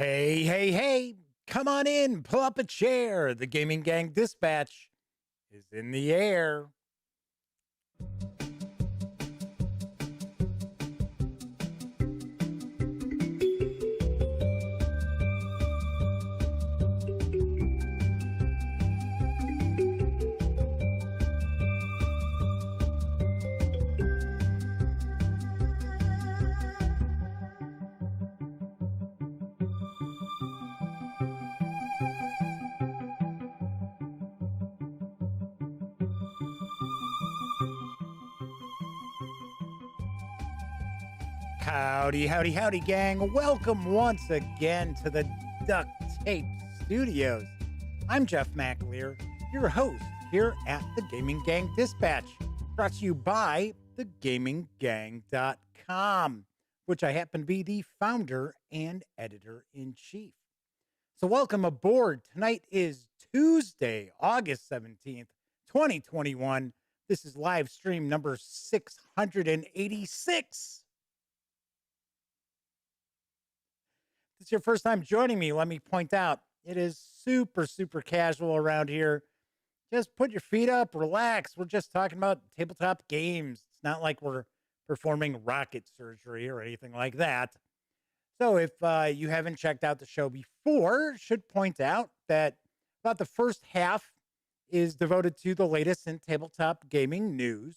Hey, hey, hey, come on in, pull up a chair. The Gaming Gang Dispatch is in the air. Howdy, howdy, howdy, gang. Welcome once again to the Duct Tape Studios. I'm Jeff McAleer, your host here at the Gaming Gang Dispatch, brought to you by thegaminggang.com, which I happen to be the founder and editor-in-chief. So welcome aboard. Tonight is Tuesday, August 17th, 2021. This is live stream number 686. If it's your first time joining me, let me point out, it is super casual around here. Just put your feet up, relax. We're just talking about tabletop games. It's not like we're performing rocket surgery or anything like that. So if you haven't checked out the show before, should point out that about the first half is devoted to the latest in tabletop gaming news.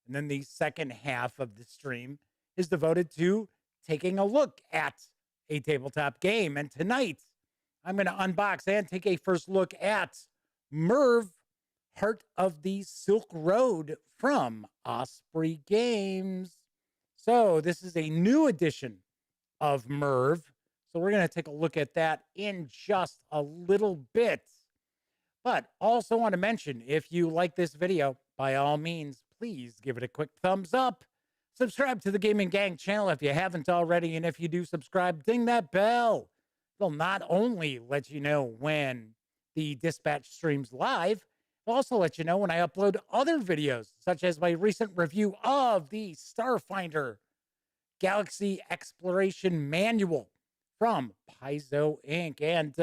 And then the second half of the stream is devoted to taking a look at a tabletop game. And tonight, I'm going to unbox and take a first look at Merv, Heart of the Silk Road from Osprey Games. So this is a new edition of Merv. So we're going to take a look at that in just a little bit. But also want to mention, if you like this video, by all means, please give it a quick thumbs up. Subscribe to the Gaming Gang channel if you haven't already. And if you do subscribe, ding that bell. It'll not only let you know when the dispatch streams live, it'll also let you know when I upload other videos, such as my recent review of the Starfinder Galaxy Exploration Manual from Paizo Inc. And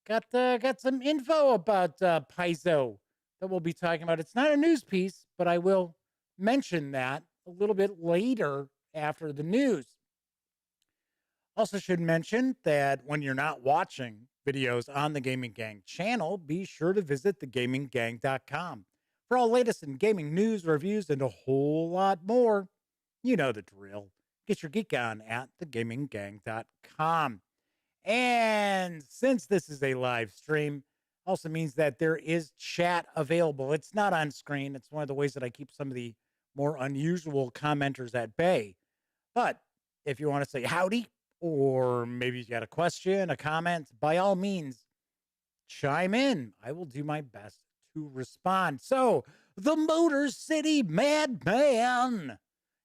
got some info about Paizo that we'll be talking about. It's not a news piece, but I will mention that a little bit later after the news. Also should mention that when you're not watching videos on the Gaming Gang channel, be sure to visit thegaminggang.com for all latest in gaming news, reviews, and a whole lot more. You know the drill. Get your geek on at thegaminggang.com. And since this is a live stream, also means that there is chat available. It's not on screen. It's one of the ways that I keep some of the more unusual commenters at bay. But if you want to say howdy, or maybe you got a question, a comment, by all means, chime in. I will do my best to respond. So, the Motor City Madman.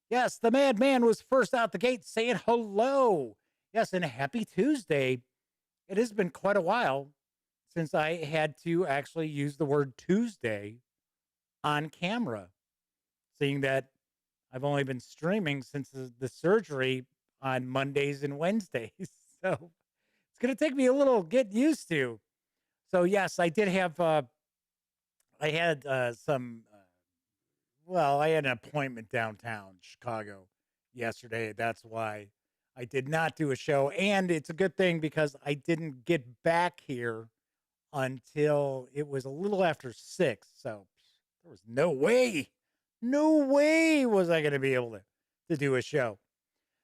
Yes, the Madman was first out the gate saying hello. Yes, and happy Tuesday. It has been quite a while since I had to actually use the word Tuesday on camera, seeing that I've only been streaming since the surgery on Mondays and Wednesdays. So it's going to take me a little getting used to. So yes, I did have, I had I had an appointment downtown Chicago yesterday. That's why I did not do a show. And it's a good thing because I didn't get back here until it was a little after 6. So there was no way was I going to be able to do a show.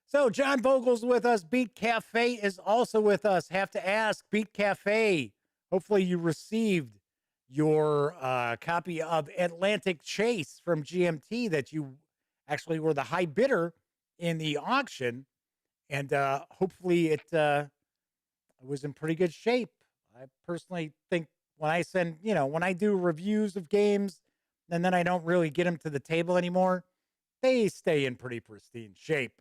So John Vogel's with us. Beat Cafe is also with us. Have to ask, Beat Cafe, hopefully you received your copy of Atlantic Chase from GMT that you actually were the high bidder in the auction. And hopefully it was in pretty good shape. I personally think when I when I do reviews of games and then I don't really get them to the table anymore, they stay in pretty pristine shape.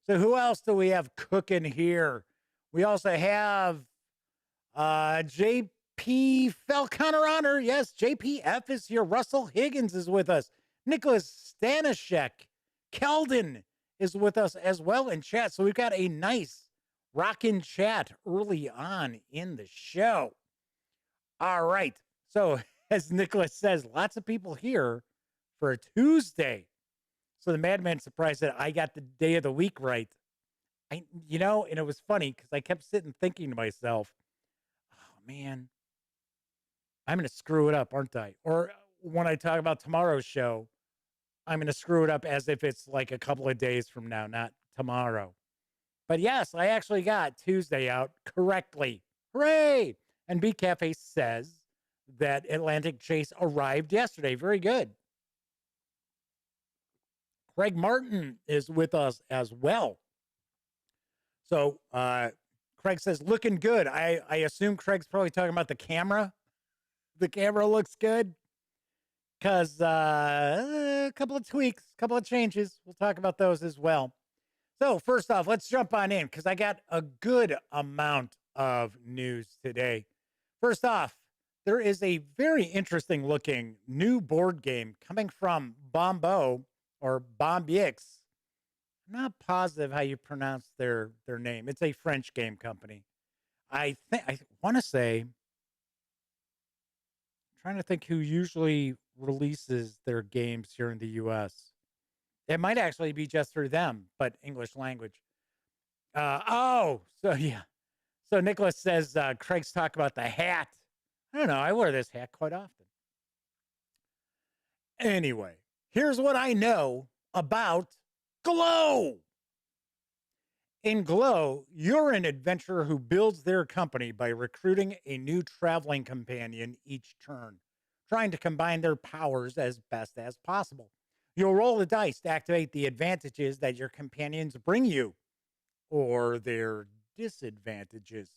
So who else do we have cooking here? We also have JP Falconer Honor. Yes, JPF is here. Russell Higgins is with us. Nicholas Stanishek. Keldon is with us as well in chat. So we've got a nice rockin' chat early on in the show. All right. So, as Nicholas says, lots of people here for a Tuesday. So the madman's surprised that I got the day of the week right. And it was funny because I kept sitting thinking to myself, oh man, I'm going to screw it up, aren't I? Or when I talk about tomorrow's show, I'm going to screw it up as if it's like a couple of days from now, not tomorrow. But yes, I actually got Tuesday out correctly. Hooray! And B Cafe says that Atlantic Chase arrived yesterday. Very good. Craig Martin is with us as well. So Craig says, looking good. I assume Craig's probably talking about the camera. The camera looks good because a couple of tweaks, a couple of changes. We'll talk about those as well. So first off, let's jump on in because I got a good amount of news today. First off, there is a very interesting looking new board game coming from Bombo or Bombyx. I'm not positive how you pronounce their name. It's a French game company. I want to say, I'm trying to think who usually releases their games here in the US. It might actually be just through them, but English language. So yeah. So Nicholas says, Craig's talk about the hat. I don't know. I wear this hat quite often. Anyway, here's what I know about Glow. In Glow, you're an adventurer who builds their company by recruiting a new traveling companion each turn, trying to combine their powers as best as possible. You'll roll the dice to activate the advantages that your companions bring you, or their disadvantages.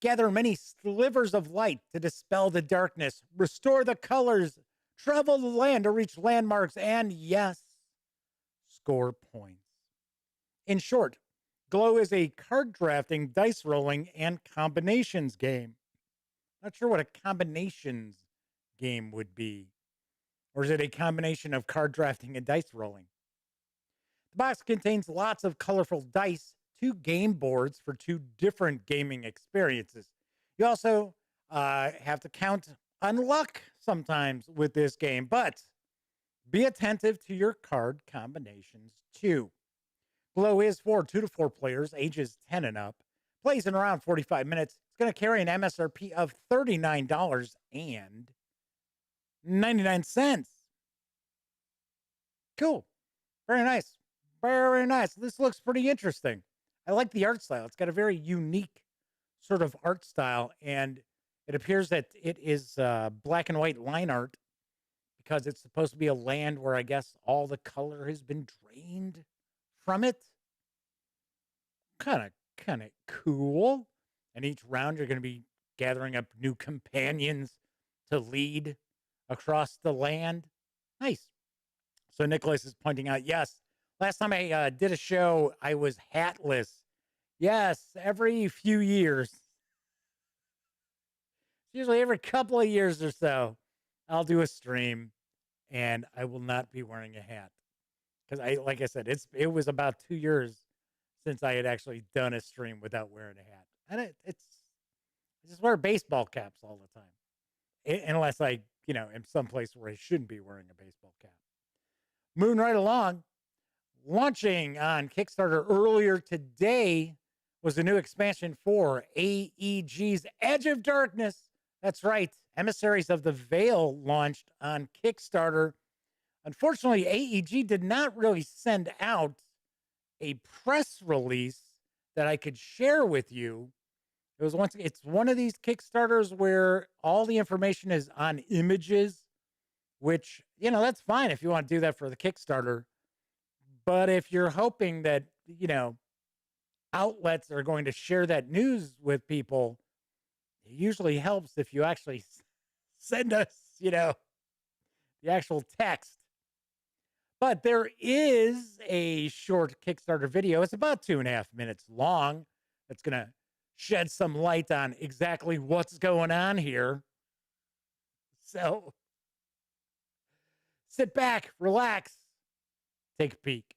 Gather many slivers of light to dispel the darkness, restore the colors, travel the land to reach landmarks, and yes, score points. In short, Glow is a card drafting, dice rolling, and combinations game. Not sure what a combinations game would be. Or is it a combination of card drafting and dice rolling? The box contains lots of colorful dice, 2 game boards for 2 different gaming experiences. You also have to count on luck sometimes with this game, but be attentive to your card combinations too. Glow is for 2 to 4 players, ages 10 and up. Plays in around 45 minutes. It's going to carry an MSRP of $39.99. Cool. Very nice. Very nice. This looks pretty interesting. I like the art style. It's got a very unique sort of art style, and it appears that it is black and white line art because it's supposed to be a land where I guess all the color has been drained from it. Kind of cool. And each round you're going to be gathering up new companions to lead across the land. Nice. So Nicholas is pointing out, yes, last time I did a show, I was hatless. Yes, every few years. Usually every couple of years or so, I'll do a stream and I will not be wearing a hat. Because like I said, it was about 2 years since I had actually done a stream without wearing a hat. And I just wear baseball caps all the time. Unless I, am someplace where I shouldn't be wearing a baseball cap. Moving right along, launching on Kickstarter earlier today was the new expansion for AEG's Edge of Darkness. That's right. Emissaries of the Veil launched on Kickstarter. Unfortunately, AEG did not really send out a press release that I could share with you. It's one of these Kickstarters where all the information is on images, which, that's fine if you want to do that for the Kickstarter. But if you're hoping that, outlets are going to share that news with people, it usually helps if you actually send us, the actual text. But there is a short Kickstarter video. It's about 2.5 minutes long. It's going to shed some light on exactly what's going on here. So sit back, relax, take a peek.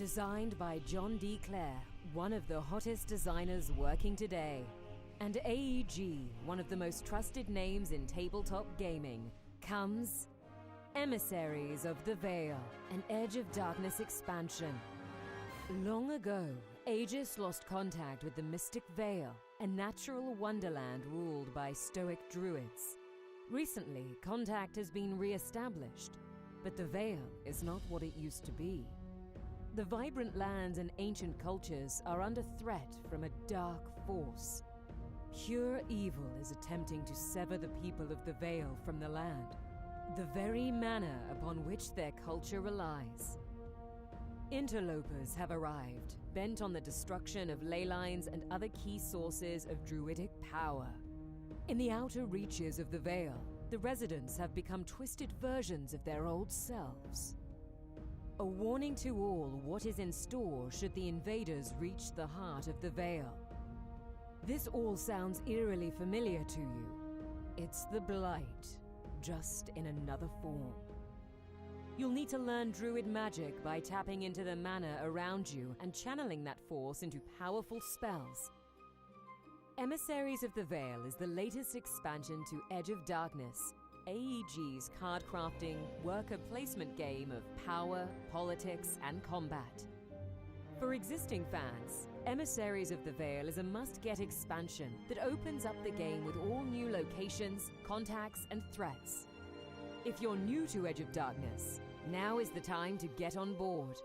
Designed by John D. Clare, one of the hottest designers working today. And AEG, one of the most trusted names in tabletop gaming, comes Emissaries of the Veil, an Edge of Darkness expansion. Long ago, Aegis lost contact with the Mystic Veil, a natural wonderland ruled by stoic druids. Recently, contact has been re-established, but the Veil is not what it used to be. The vibrant lands and ancient cultures are under threat from a dark force. Pure evil is attempting to sever the people of the Veil from the land, the very manner upon which their culture relies. Interlopers have arrived, bent on the destruction of ley lines and other key sources of druidic power. In the outer reaches of the Veil, the residents have become twisted versions of their old selves. A warning to all what is in store should the invaders reach the heart of the Veil. This all sounds eerily familiar to you. It's the Blight, just in another form. You'll need to learn druid magic by tapping into the mana around you and channeling that force into powerful spells. Emissaries of the Veil is the latest expansion to Edge of Darkness, AEG's card-crafting, worker placement game of power, politics, and combat. For existing fans, Emissaries of the Veil is a must-get expansion that opens up the game with all new locations, contacts, and threats. If you're new to Edge of Darkness, now is the time to get on board.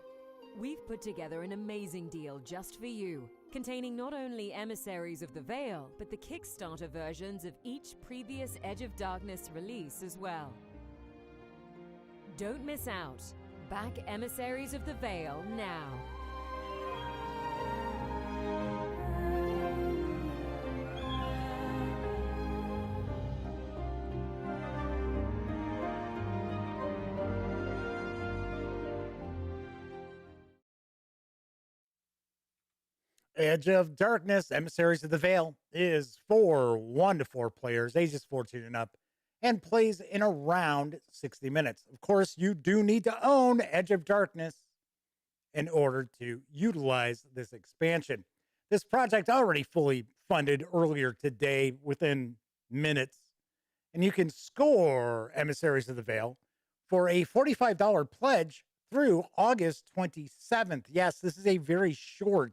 We've put together an amazing deal just for you, containing not only Emissaries of the Veil, but the Kickstarter versions of each previous Edge of Darkness release as well. Don't miss out. Back Emissaries of the Veil now. Edge of Darkness, Emissaries of the Veil is for 1 to 4 players, ages 14 and up, and plays in around 60 minutes. Of course, you do need to own Edge of Darkness in order to utilize this expansion. This project already fully funded earlier today within minutes, and you can score Emissaries of the Veil for a $45 pledge through August 27th. Yes, this is a very short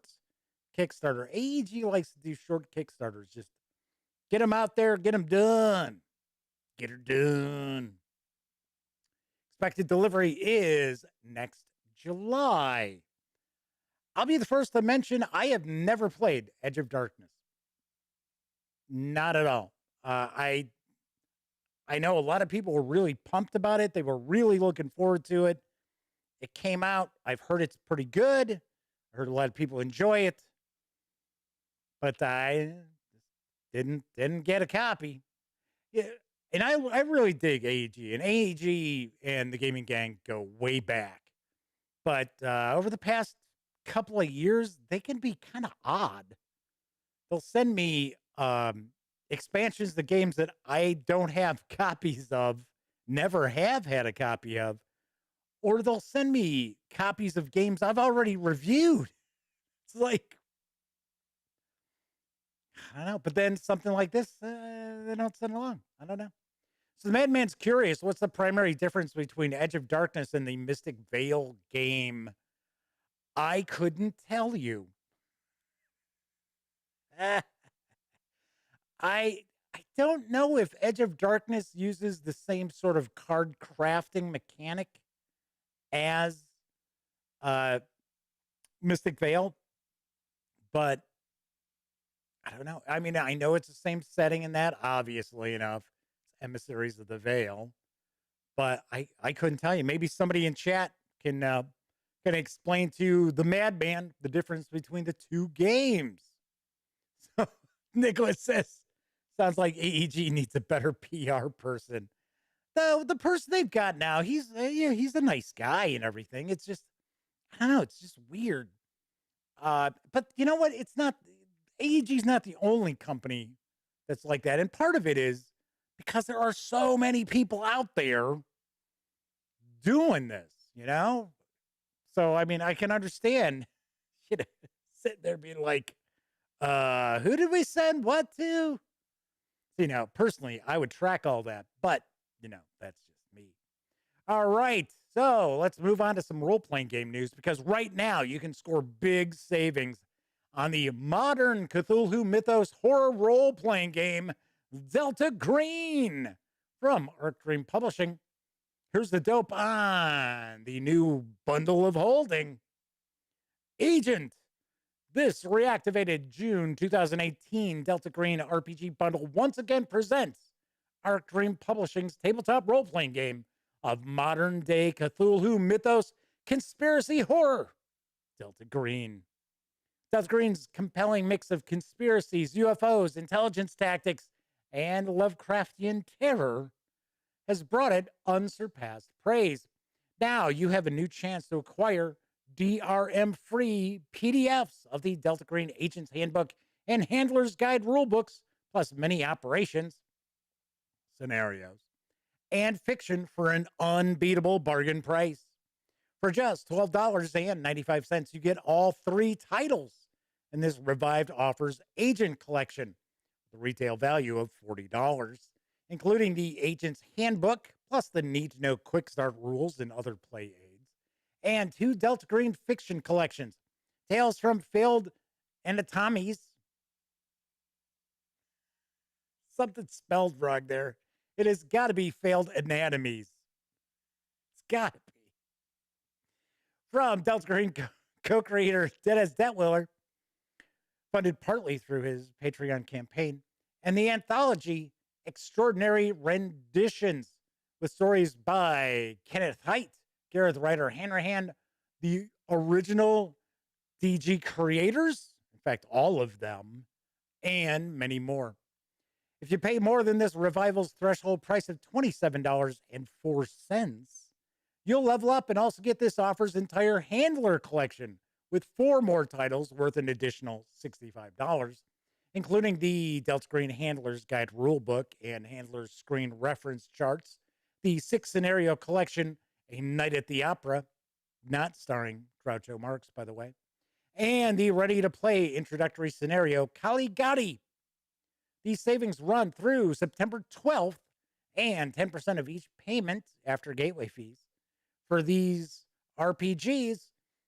Kickstarter. AEG likes to do short Kickstarters. Just get them out there, get them done. Get her done. Expected delivery is next July. I'll be the first to mention I have never played Edge of Darkness. Not at all. I know a lot of people were really pumped about it. They were really looking forward to it. It came out. I've heard it's pretty good. I heard a lot of people enjoy it. But I didn't get a copy. Yeah, and I really dig AEG. And AEG and the gaming gang go way back. But over the past couple of years, they can be kind of odd. They'll send me expansions to games that I don't have copies of, never have had a copy of, or they'll send me copies of games I've already reviewed. It's like, I don't know. But then something like this, they don't send along. I don't know. So the Madman's curious, what's the primary difference between Edge of Darkness and the Mystic Veil game? I couldn't tell you. I don't know if Edge of Darkness uses the same sort of card crafting mechanic as Mystic Veil, but I don't know. I mean, I know it's the same setting in that, obviously enough. It's Emissaries of the Veil, but I couldn't tell you. Maybe somebody in chat can explain to the madman the difference between the two games. So Nicholas says, sounds like AEG needs a better PR person. The person they've got now, he's a nice guy and everything. It's just, I don't know. It's just weird. But you know what? It's not, AEG's not the only company that's like that. And part of it is because there are so many people out there doing this, you know? So, I mean, I can understand, you know, sitting there being like, who did we send what to? Personally, I would track all that, but, that's just me. All right. So let's move on to some role playing game news because right now you can score big savings on the modern Cthulhu Mythos horror role playing game, Delta Green from Arc Dream Publishing. Here's the dope on the new bundle of holding. Agent. This reactivated June 2018 Delta Green RPG bundle once again presents Arc Dream Publishing's tabletop role playing game of modern day Cthulhu Mythos conspiracy horror, Delta Green. Delta Green's compelling mix of conspiracies, UFOs, intelligence tactics, and Lovecraftian terror has brought it unsurpassed praise. Now you have a new chance to acquire DRM free PDFs of the Delta Green Agent's Handbook and Handler's Guide rulebooks, plus many operations, scenarios, and fiction for an unbeatable bargain price. For just $12.95, you get all 3 titles in this revived offers Agent Collection, the retail value of $40, including the Agent's Handbook, plus the need to know quick start rules and other play aids, and 2 Delta Green fiction collections, Tales from Failed Anatomies. Something spelled wrong there. It has got to be Failed Anatomies. It's got to be. From Delta Green co-creator Dennis Detwiller, funded partly through his Patreon campaign, and the anthology Extraordinary Renditions, with stories by Kenneth Haidt, Gareth Ryder Hanrahan, the original DG creators, in fact, all of them, and many more. If you pay more than this revival's threshold price of $27.04, you'll level up and also get this offer's entire Handler collection with 4 more titles worth an additional $65, including the Delta Green Handler's Guide rulebook and Handler's Screen reference charts, the 6 scenario collection, A Night at the Opera, not starring Groucho Marx, by the way, and the ready to play introductory scenario, Caligari. These savings run through September 12th, and 10% of each payment after gateway fees for these RPGs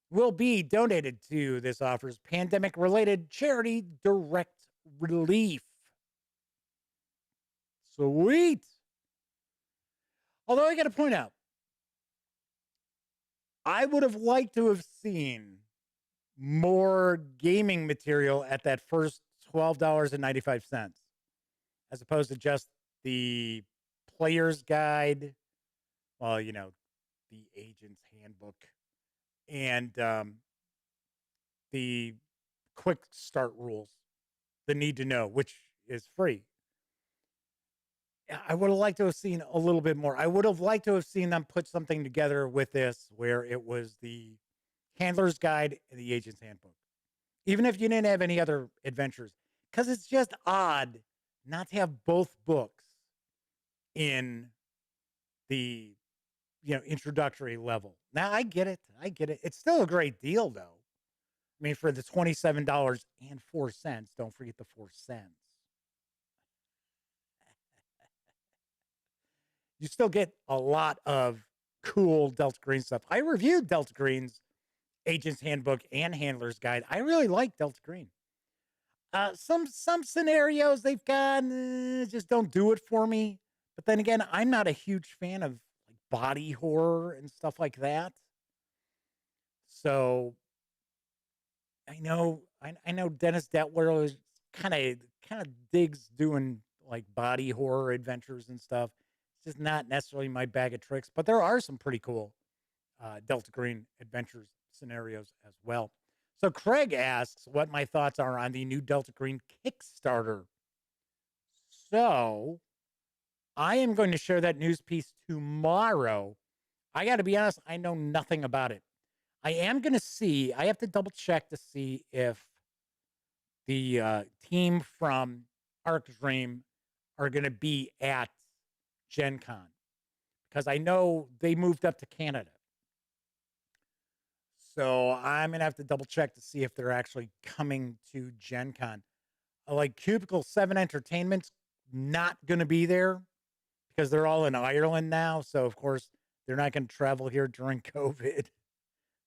will be donated to this offer's pandemic-related charity, Direct Relief. Sweet. Although I got to point out, I would have liked to have seen more gaming material at that first $12.95, as opposed to just the player's guide, well, the agent's handbook, and the quick start rules, the need to know, which is free. I would have liked to have seen a little bit more. I would have liked to have seen them put something together with this where it was the handler's guide and the agent's handbook, even if you didn't have any other adventures, because it's just odd not to have both books in the introductory level. Now I get it. It's still a great deal though. I mean, for the $27.04, don't forget the 4 cents. You still get a lot of cool Delta Green stuff. I reviewed Delta Green's Agent's Handbook and Handler's Guide. I really like Delta Green. Some scenarios they've got just don't do it for me. But then again, I'm not a huge fan of like body horror and stuff like that. So I know Dennis Detwiller is kind of digs doing like body horror adventures and stuff. It's just not necessarily my bag of tricks, but there are some pretty cool Delta Green adventures scenarios as well. So Craig asks what my thoughts are on the new Delta Green Kickstarter. So I am going to share that news piece tomorrow. I got to be honest, I know nothing about it. I am going to see, I have to double check to see if the team from Arc Dream are going to be at Gen Con, because I know they moved up to Canada. So I'm gonna have to double check to see if they're actually coming to Gen Con. Like Cubicle 7 Entertainment's not gonna be there because they're all in Ireland now. So of course they're not gonna travel here during COVID.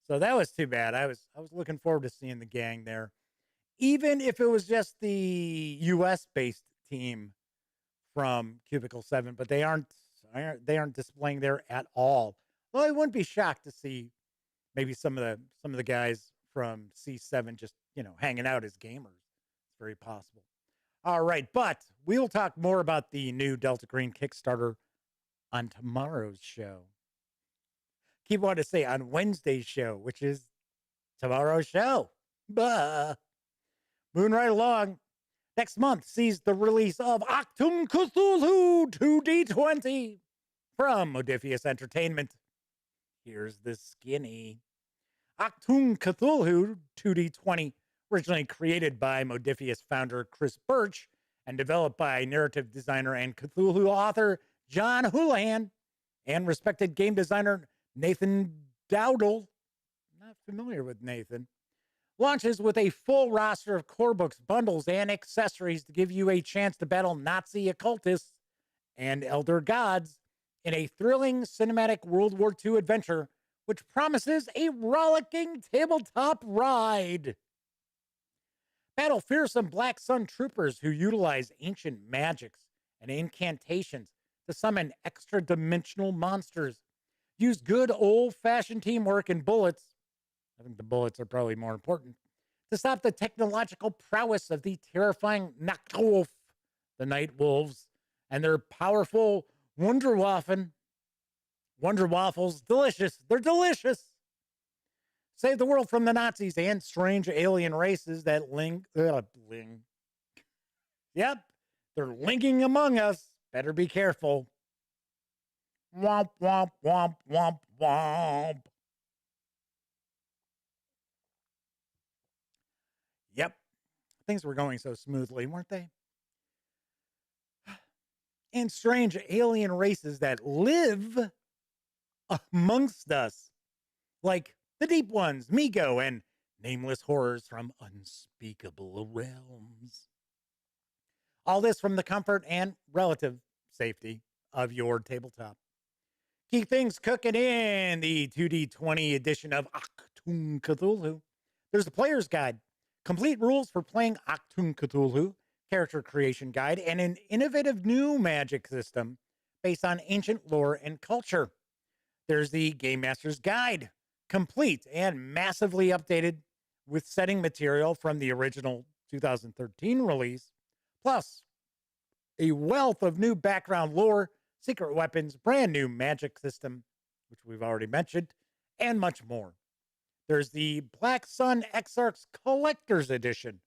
So that was too bad. I was looking forward to seeing the gang there. Even if it was just the US based team from Cubicle 7, but they aren't displaying there at all. Well, I wouldn't be shocked to see maybe some of the guys from C7 just, hanging out as gamers. It's very possible. All right, but we will talk more about the new Delta Green Kickstarter on tomorrow's show. Keep wanting to say on Wednesday's show, which is tomorrow's show. Bah. Moving right along. Next month sees the release of Achtung Cthulhu 2D20 from Modiphius Entertainment. Here's the skinny. Achtung Cthulhu 2D20, originally created by Modiphius founder Chris Birch and developed by narrative designer and Cthulhu author John Houlihan and respected game designer Nathan Dowdle. Not familiar with Nathan. Launches with a full roster of core books, bundles, and accessories to give you a chance to battle Nazi occultists and elder gods in a thrilling cinematic World War II adventure, which promises a rollicking tabletop ride. Battle fearsome Black Sun troopers who utilize ancient magics and incantations to summon extra-dimensional monsters. Use good old-fashioned teamwork and bullets. I think the bullets are probably more important, to stop the technological prowess of the terrifying Nachtwolf, the Night Wolves, and their powerful Wunderwaffen. Wonder Waffles, delicious. They're delicious. Save the world from the Nazis and strange alien races that ling. Yep, they're linking among us. Better be careful. Womp, womp, womp, womp, womp. Yep. Things were going so smoothly, weren't they? And strange alien races that live amongst us, like the deep ones, Migo, and nameless horrors from unspeakable realms. All this from the comfort and relative safety of your tabletop. Keep things cooking in the 2D20 edition of Achtung Cthulhu. There's the player's guide, complete rules for playing Achtung Cthulhu, character creation guide, and an innovative new magic system based on ancient lore and culture. There's the Game Master's Guide, complete and massively updated with setting material from the original 2013 release, plus a wealth of new background lore, secret weapons, brand new magic system, which we've already mentioned, and much more. There's the Black Sun Exarch's Collector's Edition,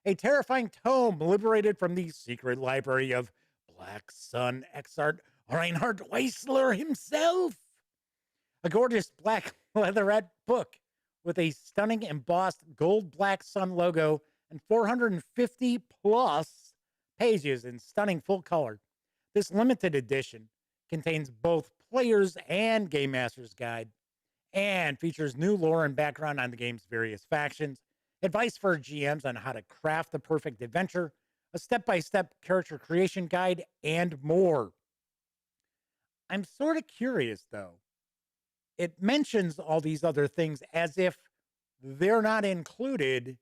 a terrifying tome liberated from the secret library of Black Sun Exarch Reinhard Weissler himself. A gorgeous black leatherette book with a stunning embossed gold Black Sun logo and 450 plus pages in stunning full color. This limited edition contains both player's and game master's guide and features new lore and background on the game's various factions, advice for GMs on how to craft the perfect adventure, a step-by-step character creation guide, and more. I'm sort of curious, though. It mentions all these other things as if they're not included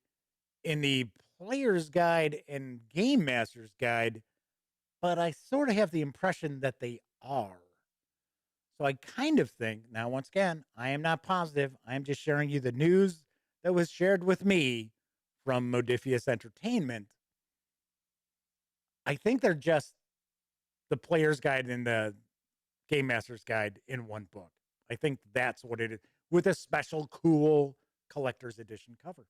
in the player's guide and game master's guide, but I sort of have the impression that they are. So I kind of think, now once again, I am not positive. I'm just sharing you the news that was shared with me from Modiphius Entertainment. I think they're just the player's guide and the game master's guide in one book. I think that's what it is, with a special cool collector's edition cover.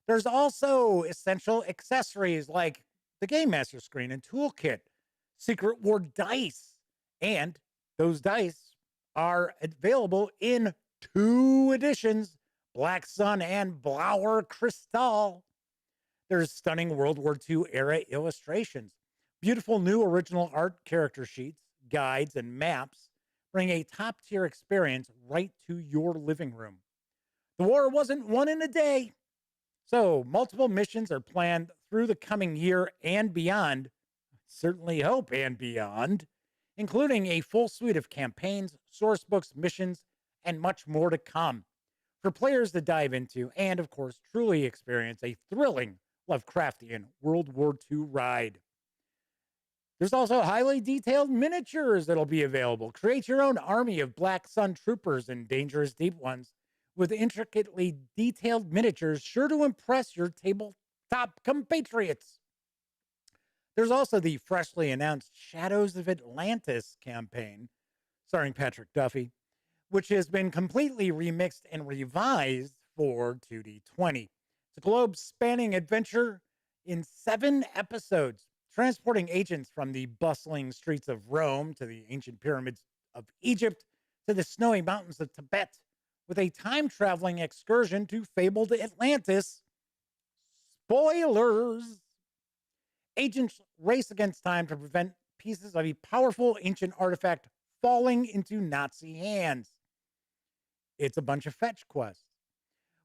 There's also essential accessories like the Game Master screen and toolkit, Secret War dice, and those dice are available in 2 editions, Black Sun and Blauer Crystal. There's stunning World War II era illustrations, beautiful new original art character sheets, guides, and maps. Bring a top-tier experience right to your living room. The war wasn't won in a day. So, multiple missions are planned through the coming year and beyond. Certainly hope and beyond, including a full suite of campaigns, source books, missions, and much more to come for players to dive into and, of course, truly experience a thrilling Lovecraftian World War II ride. There's also highly detailed miniatures that'll be available. Create your own army of Black Sun troopers and dangerous deep ones with intricately detailed miniatures sure to impress your tabletop compatriots. There's also the freshly announced Shadows of Atlantis campaign, starring Patrick Duffy, which has been completely remixed and revised for 2D20. It's a globe-spanning adventure in 7 episodes, transporting agents from the bustling streets of Rome to the ancient pyramids of Egypt to the snowy mountains of Tibet, with a time-traveling excursion to fabled Atlantis. Spoilers! Agents race against time to prevent pieces of a powerful ancient artifact falling into Nazi hands. It's a bunch of fetch quests.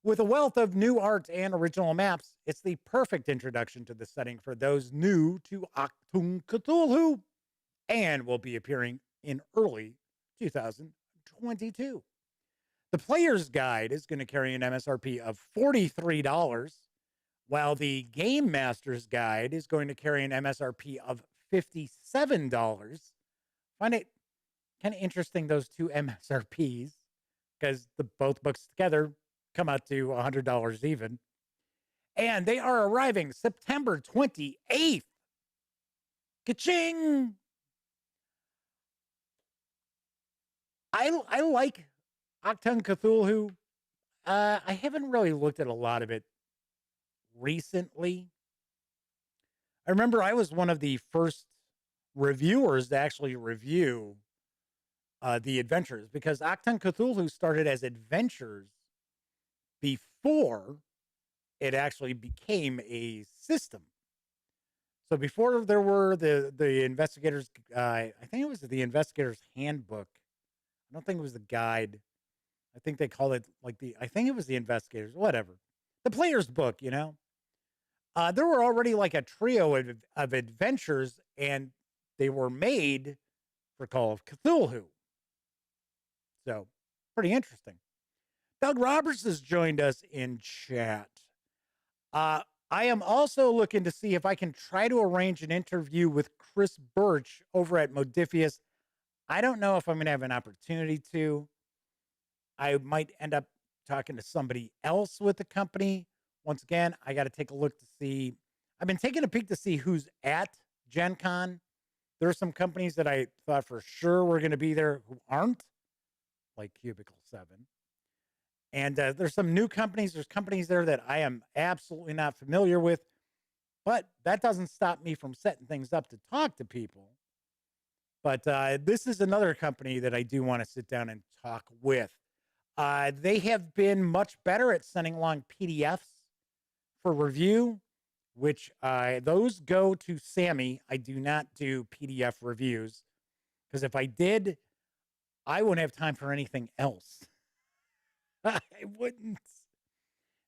With a wealth of new art and original maps, it's the perfect introduction to the setting for those new to Achtung Cthulhu, and will be appearing in early 2022. The Player's Guide is going to carry an MSRP of $43, while the Game Master's Guide is going to carry an MSRP of $57. Find it kind of interesting, those two MSRPs, because both books together come out to $100 even. And they are arriving September 28th. Ka-ching! I like Achtung Cthulhu. I haven't really looked at a lot of it recently. I remember I was one of the first reviewers to actually review the adventures, because Achtung Cthulhu started as adventures before it actually became a system. So before there were the investigators, I think it was the investigators handbook. I don't think it was the guide. I think they called it I think it was the investigators, whatever. The player's book, you know. There were already like a trio of adventures, and they were made for Call of Cthulhu. So, pretty interesting. Doug Roberts has joined us in chat. I am also looking to see if I can try to arrange an interview with Chris Birch over at Modiphius. I don't know if I'm going to have an opportunity to. I might end up talking to somebody else with the company. Once again, I got to take a look to see. I've been taking a peek to see who's at Gen Con. There are some companies that I thought for sure were going to be there who aren't, like Cubicle 7. And there's some new companies. There's companies there that I am absolutely not familiar with. But that doesn't stop me from setting things up to talk to people. But this is another company that I do want to sit down and talk with. They have been much better at sending along PDFs for review, which those go to Sammy. I do not do PDF reviews, because if I did, I wouldn't have time for anything else. I wouldn't. In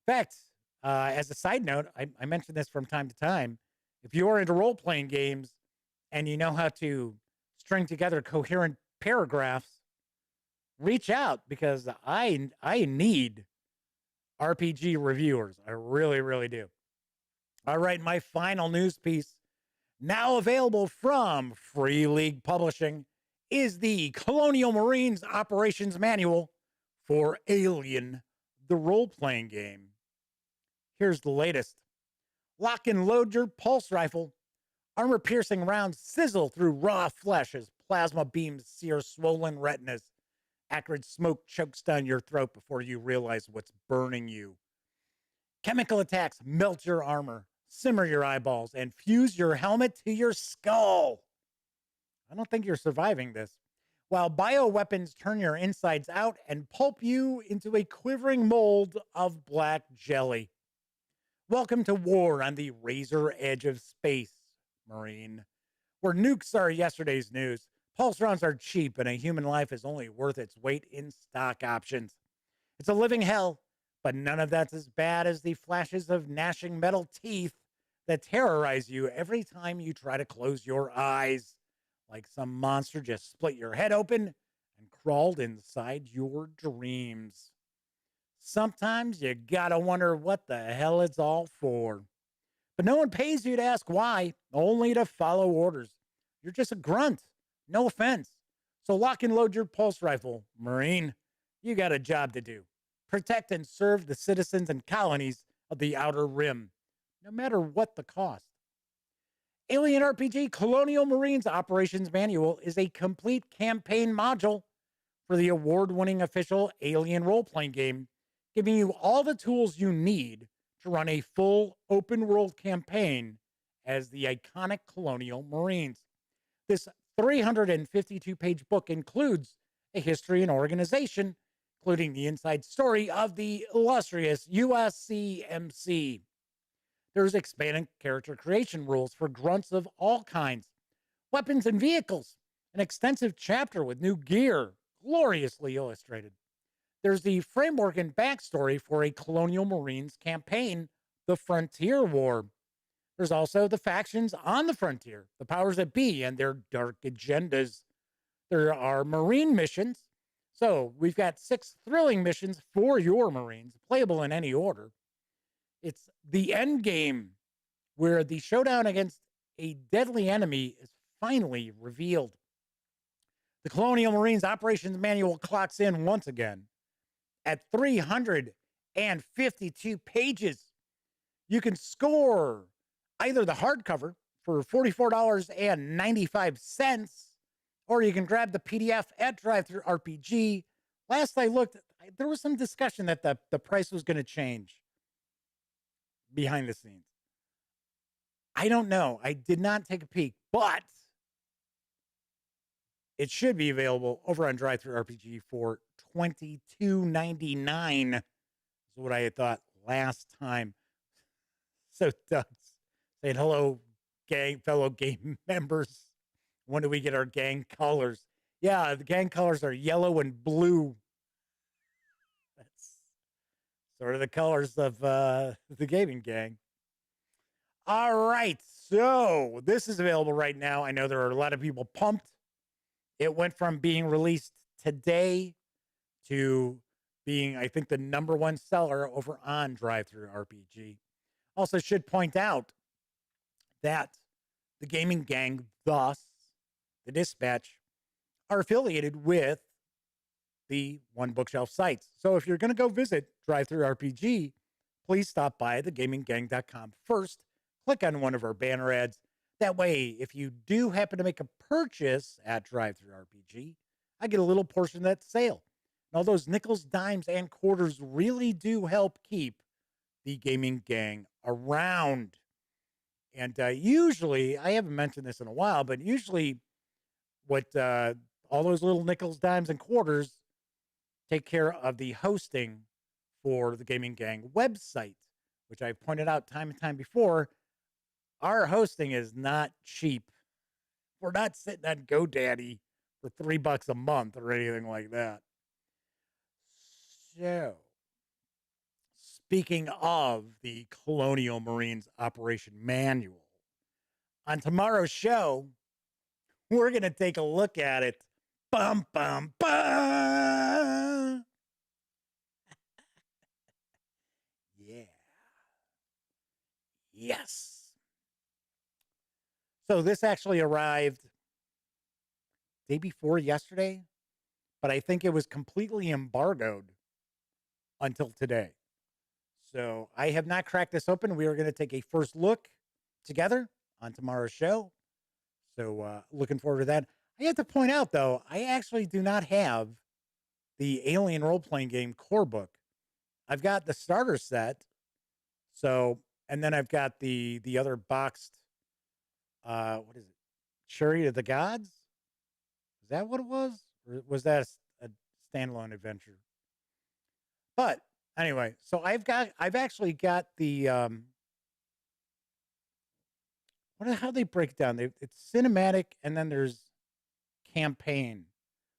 fact, as a side note, I mention this from time to time. If you're into role-playing games and you know how to string together coherent paragraphs, reach out, because I need RPG reviewers. I really, really do. All right, my final news piece, now available from Free League Publishing, is the Colonial Marines Operations Manual for Alien, the role-playing game. Here's the latest. Lock and load your pulse rifle. Armor-piercing rounds sizzle through raw flesh as plasma beams sear swollen retinas. Acrid smoke chokes down your throat before you realize what's burning you. Chemical attacks melt your armor, simmer your eyeballs, and fuse your helmet to your skull. I don't think you're surviving this. While bioweapons turn your insides out and pulp you into a quivering mold of black jelly. Welcome to war on the razor edge of space, Marine, where nukes are yesterday's news. Pulse rounds are cheap, and a human life is only worth its weight in stock options. It's a living hell, But none of that's as bad as the flashes of gnashing metal teeth that terrorize you every time you try to close your eyes, like some monster just split your head open and crawled inside your dreams. Sometimes you gotta wonder what the hell it's all for. But no one pays you to ask why, only to follow orders. You're just a grunt. No offense. So lock and load your pulse rifle, Marine. You got a job to do. Protect and serve the citizens and colonies of the Outer Rim, no matter what the cost. Alien RPG Colonial Marines Operations Manual is a complete campaign module for the award-winning official Alien role-playing game, giving you all the tools you need to run a full open-world campaign as the iconic Colonial Marines. This 352-page book includes a history and organization, including the inside story of the illustrious USCMC. There's expanded character creation rules for grunts of all kinds, weapons and vehicles, an extensive chapter with new gear, gloriously illustrated. There's the framework and backstory for a Colonial Marines campaign, the Frontier War. There's also the factions on the frontier, the powers that be, and their dark agendas. There are Marine missions. So we've got 6 thrilling missions for your Marines, playable in any order. It's the end game, where the showdown against a deadly enemy is finally revealed. The Colonial Marines Operations Manual clocks in once again at 352 pages. You can score either the hardcover for $44.95, or you can grab the PDF at Drive-Thru RPG. Last I looked, there was some discussion that the price was going to change behind the scenes. I don't know. I did not take a peek, but it should be available over on Drive-Thru RPG for $22.99. Is what I had thought last time. So Doug's saying hello, gang, fellow game members. When do we get our gang colors? Yeah, the gang colors are yellow and blue. That's sort of the colors of the gaming gang. All right, so this is available right now. I know there are a lot of people pumped. It went from being released today to being, I think, the #1 seller over on Drive-Thru RPG. Also should point out that the gaming gang, thus the Dispatch, are affiliated with the One Bookshelf sites. So if you're going to go visit Drive-Thru RPG, please stop by thegaminggang.com first. Click on one of our banner ads. That way, if you do happen to make a purchase at Drive-Thru RPG, I get a little portion of that sale. And all those nickels, dimes, and quarters really do help keep the gaming gang around. And usually, I haven't mentioned this in a while, but usually what all those little nickels, dimes, and quarters take care of the hosting for the Gaming Gang website, which I've pointed out time and time before. Our hosting is not cheap. We're not sitting on GoDaddy for $3 a month or anything like that. So, speaking of the Colonial Marines Operation Manual, on tomorrow's show, we're going to take a look at it. Bum, bum, bum. Yeah. Yes. So this actually arrived day before yesterday, but I think it was completely embargoed until today. So I have not cracked this open. We are going to take a first look together on tomorrow's show. So looking forward to that. I have to point out, though, I actually do not have the Alien role-playing game core book. I've got the starter set. So, and then I've got the other boxed, what is it? Chariot of the Gods? Is that what it was? Or was that a standalone adventure? But anyway, so I've actually got the, how they break it down? It's cinematic, and then there's campaign,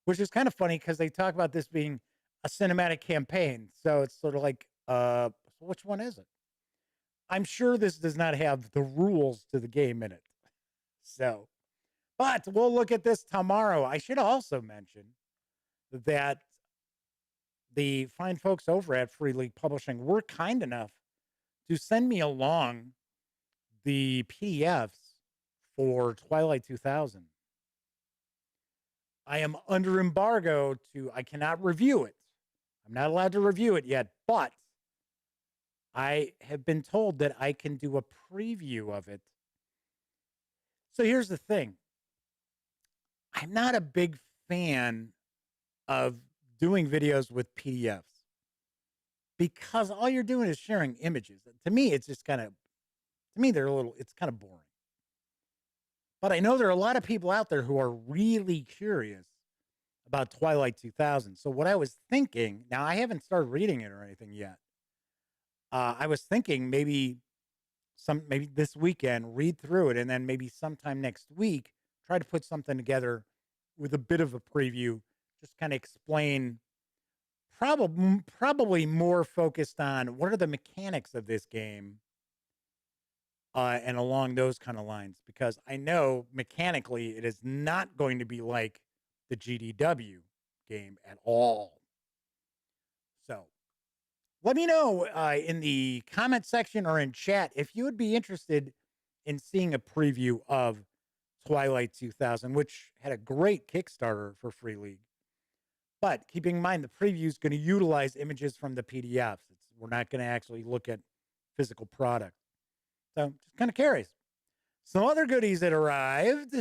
which is kind of funny because they talk about this being a cinematic campaign. So it's sort of like So which one is it? I'm sure this does not have the rules to the game in it. So, but we'll look at this tomorrow. I should also mention that the fine folks over at Free League Publishing were kind enough to send me along the PDFs for Twilight 2000. I am under embargo I cannot review it. I'm not allowed to review it yet, but I have been told that I can do a preview of it. So here's the thing. I'm not a big fan of doing videos with PDFs because all you're doing is sharing images. To me, it's just kind of, it's kind of boring. But I know there are a lot of people out there who are really curious about Twilight 2000. So what I was thinking, now I haven't started reading it or anything yet. I was thinking maybe this weekend, read through it, and then maybe sometime next week, try to put something together with a bit of a preview, just kind of explain, probably more focused on what are the mechanics of this game, and along those kind of lines, because I know mechanically it is not going to be like the GDW game at all. So let me know in the comment section or in chat if you would be interested in seeing a preview of Twilight 2000, which had a great Kickstarter for Free League. But keeping in mind, the preview is going to utilize images from the PDFs. We're not going to actually look at physical product. So just kind of curious. Some other goodies that arrived.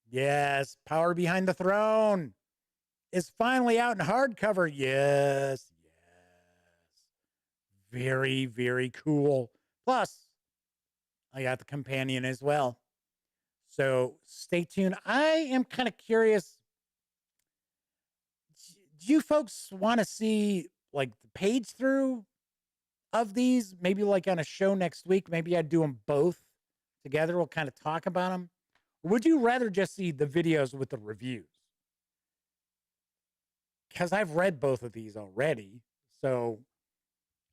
Yes, Power Behind the Throne is finally out in hardcover. Yes. Very, very cool. Plus, I got the companion as well. So stay tuned. I am kind of curious. Do you folks want to see like the page through of these? Maybe like on a show next week. Maybe I'd do them both together. We'll kind of talk about them. Or would you rather just see the videos with the reviews? Because I've read both of these already. So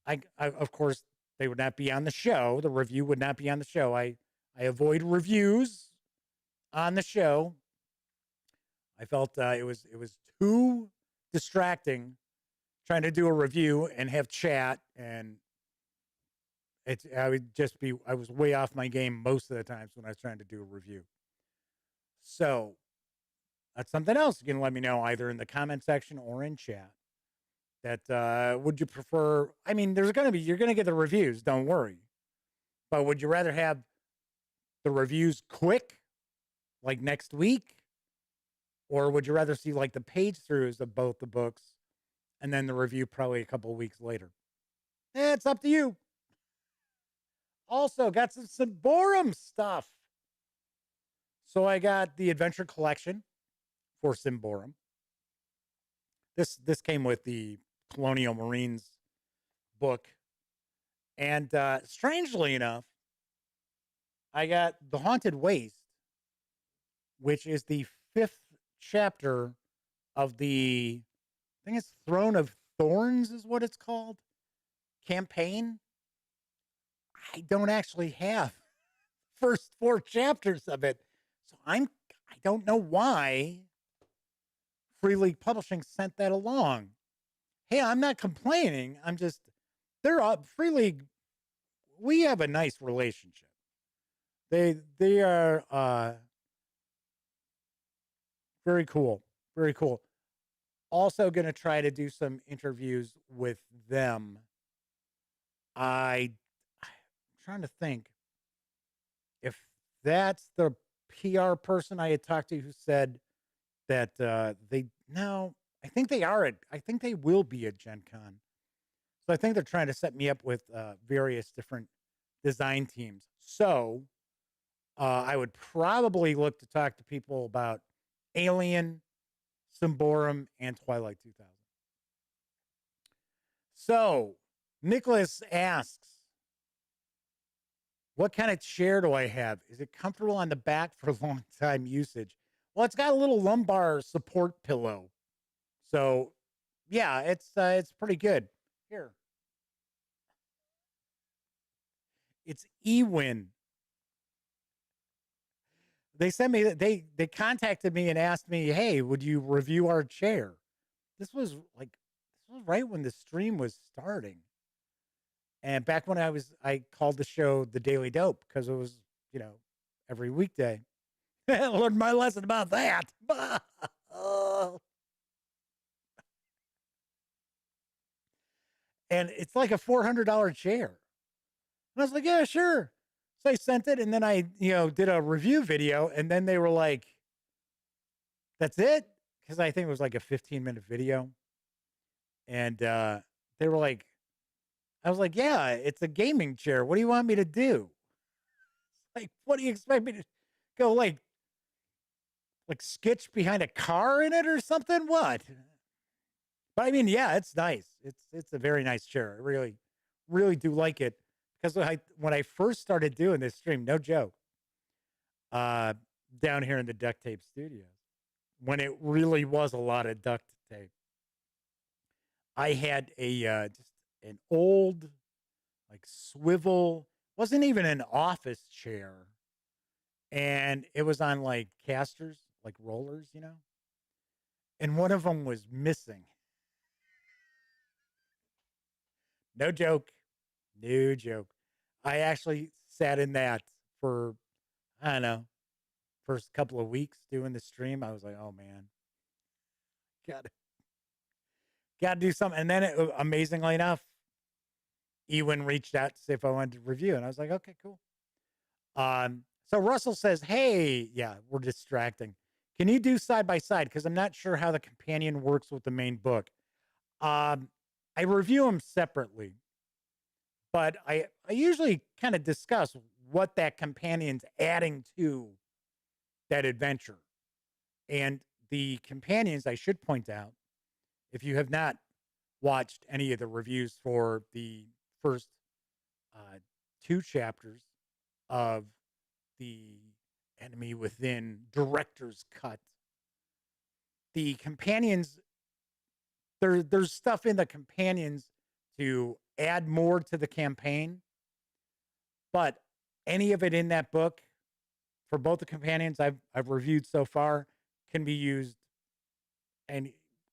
I of course, they would not be on the show. The review would not be on the show. I avoid reviews on the show. I felt it was too distracting trying to do a review and have chat, and I was way off my game most of the times when I was trying to do a review. So that's something else you can let me know either in the comment section or in chat. That would you prefer? I mean, you're going to get the reviews, don't worry. But would you rather have the reviews quick, like next week? Or would you rather see like the page throughs of both the books and then the review probably a couple of weeks later? It's up to you. Also, got some Symborum stuff. So I got the Adventure Collection for Symborum. This came with the Colonial Marines book. And strangely enough, I got The Haunted Waste, which is the 5th chapter of the, I think it's Throne of Thorns is what it's called, campaign. I don't actually have first 4 chapters of it. So I don't know why Free League Publishing sent that along. Hey, I'm not complaining. I'm just, they're up. Free League, we have a nice relationship. They are very cool. Very cool. Also going to try to do some interviews with them. I'm trying to think if that's the PR person I had talked to who said that I think they will be at Gen Con. So I think they're trying to set me up with various different design teams. So I would probably look to talk to people about Alien, Symborum, and Twilight 2000. So Nicholas asks, what kind of chair do I have? Is it comfortable on the back for long time usage? Well, it's got a little lumbar support pillow. So Yeah, it's pretty good. Here, it's Ewin. They sent me they contacted me and asked me, "Hey, would you review our chair?" This was like this was right when the stream was starting. And back when I called the show the Daily Dope because it was, you know, every weekday. I learned my lesson about that. And it's like a $400 chair. And I was like, yeah, sure. So I sent it and then I, did a review video and then they were like, that's it? Because I think it was like a 15-minute video. And they were like, I was like, yeah, it's a gaming chair. What do you want me to do? Like, what do you expect me to go like sketch behind a car in it or something? What? But I mean, yeah, it's nice. It's a very nice chair. I really, really do like it because when I first started doing this stream, no joke, uh, down here in the duct tape studios, when it really was a lot of duct tape, I had a just an old like swivel, wasn't even an office chair, and it was on like casters, like rollers, and one of them was missing. No joke. No joke. I actually sat in that for, I don't know, first couple of weeks doing the stream. I was like, oh man, got got to do something. And then, amazingly enough, Ewan reached out to see if I wanted to review, and I was like, okay, cool. So Russell says, hey, yeah, we're distracting. Can you do side by side? Because I'm not sure how the companion works with the main book. I review them separately, but I usually kind of discuss what that companion's adding to that adventure. And the companions, I should point out, if you have not watched any of the reviews for the first uh, two chapters of the Enemy Within director's cut, the companions, there's stuff in the companions to add more to the campaign, but any of it in that book for both the companions I've reviewed so far can be used and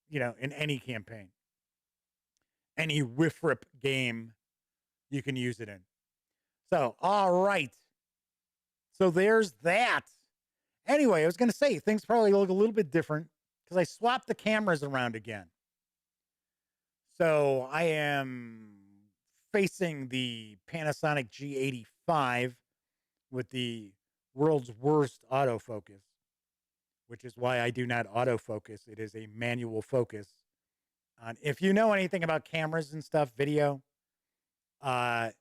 in any campaign, any whiff-rip game you can use it in. So all right, so there's that. Anyway, I was going to say things probably look a little bit different because I swapped the cameras around again. So I am facing the Panasonic G85 with the world's worst autofocus, which is why I do not autofocus. It is a manual focus. If you know anything about cameras and stuff, video, I'm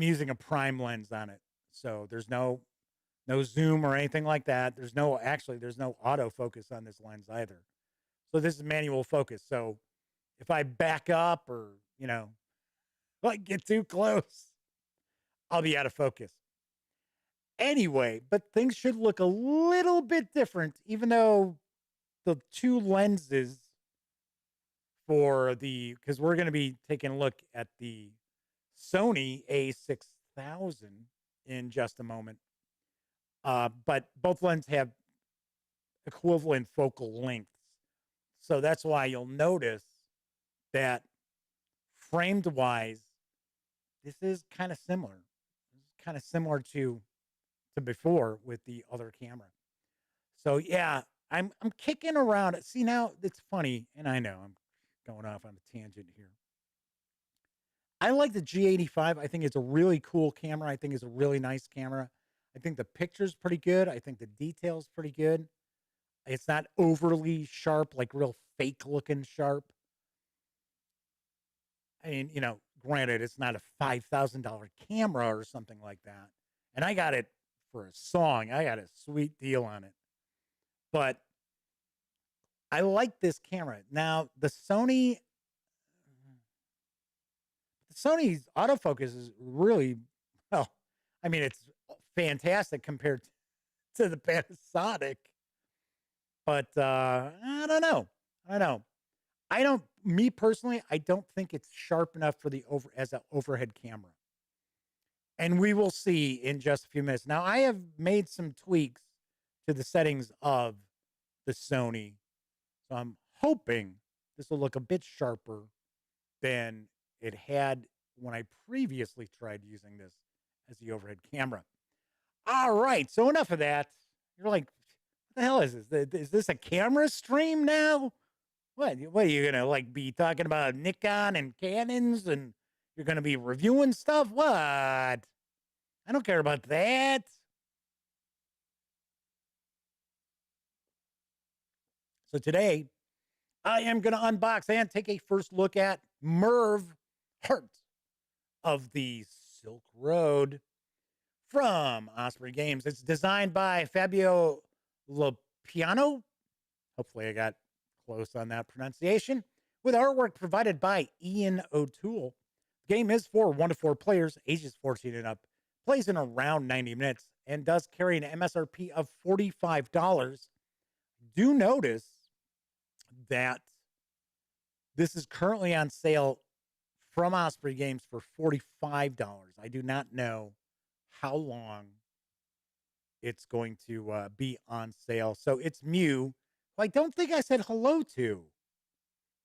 using a prime lens on it. So there's no zoom or anything like that. There's no autofocus on this lens either. So this is manual focus. So if I back up or, like get too close, I'll be out of focus. Anyway, but things should look a little bit different, even though the two lenses because we're going to be taking a look at the Sony A6000 in just a moment. But both lenses have equivalent focal lengths. So that's why you'll notice that framed wise, this is kind of similar. It's kind of similar to before with the other camera. So yeah, I'm kicking around. See, now it's funny, and I know I'm going off on a tangent here. I like the G85. I think it's a really cool camera. I think it's a really nice camera. I think the picture's pretty good. I think the detail's pretty good. It's not overly sharp, like real fake looking sharp. I mean, granted, it's not a $5,000 camera or something like that. And I got it for a song. I got a sweet deal on it. But I like this camera. Now, Sony's autofocus is really, well, I mean, it's fantastic compared to the Panasonic. But I don't know. Me personally, I don't think it's sharp enough for as an overhead camera. And we will see in just a few minutes. Now, I have made some tweaks to the settings of the Sony. So I'm hoping this will look a bit sharper than it had when I previously tried using this as the overhead camera. All right. So enough of that. You're like, what the hell is this? Is this a camera stream now? What are you going to like be talking about Nikon and Canons and you're going to be reviewing stuff? What? I don't care about that. So today, I am going to unbox and take a first look at Merv, Heart of the Silk Road from Osprey Games. It's designed by Fabio Lopiano. Hopefully I got close on that pronunciation. With artwork provided by Ian O'Toole. The game is for 1 to 4 players, ages 14 and up. Plays in around 90 minutes and does carry an MSRP of $45. Do notice that this is currently on sale from Osprey Games for $45. I do not know how long it's going to be on sale. So it's Mew, who I don't think I said hello to.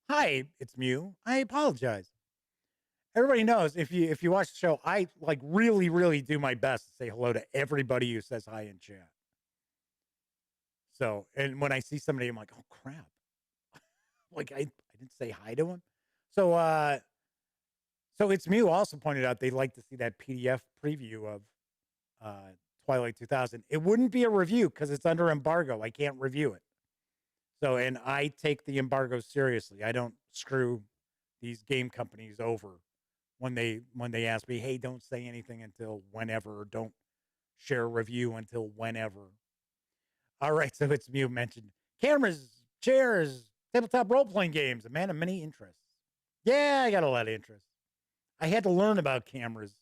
Hi, it's Mew. I apologize. Everybody knows if you watch the show, I like really do my best to say hello to everybody who says hi in chat. So, and when I see somebody, I'm like, oh crap. Like I didn't say hi to him. So so it's Mew also pointed out they'd like to see that PDF preview of Twilight 2000. It wouldn't be a review because it's under embargo. I can't review it. So, and I take the embargo seriously. I don't screw these game companies over when they ask me, hey, don't say anything until whenever, or don't share a review until whenever. All right, so it's Mew mentioned cameras, chairs, tabletop role-playing games, a man of many interests. Yeah, I got a lot of interests. I had to learn about cameras.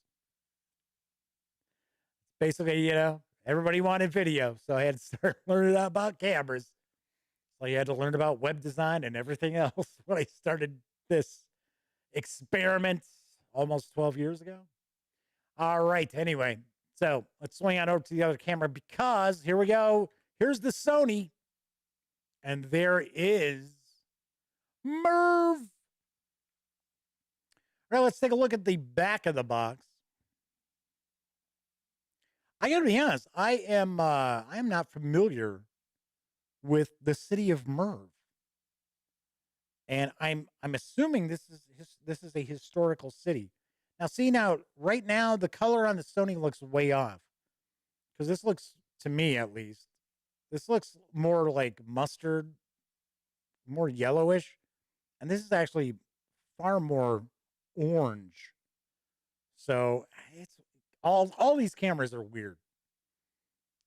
Basically, everybody wanted video, so I had to start learning about cameras. So you had to learn about web design and everything else when I started this experiment almost 12 years ago. All right, anyway, so let's swing on over to the other camera because here we go. Here's the Sony, and there is Merv. All right, let's take a look at the back of the box. I gotta be honest, I am not familiar with the city of Merv, and I'm assuming this is a historical city. Now, see right now the color on the Sony looks way off because this looks, to me at least, this looks more like mustard, more yellowish, and this is actually far more orange. So it's all these cameras are weird.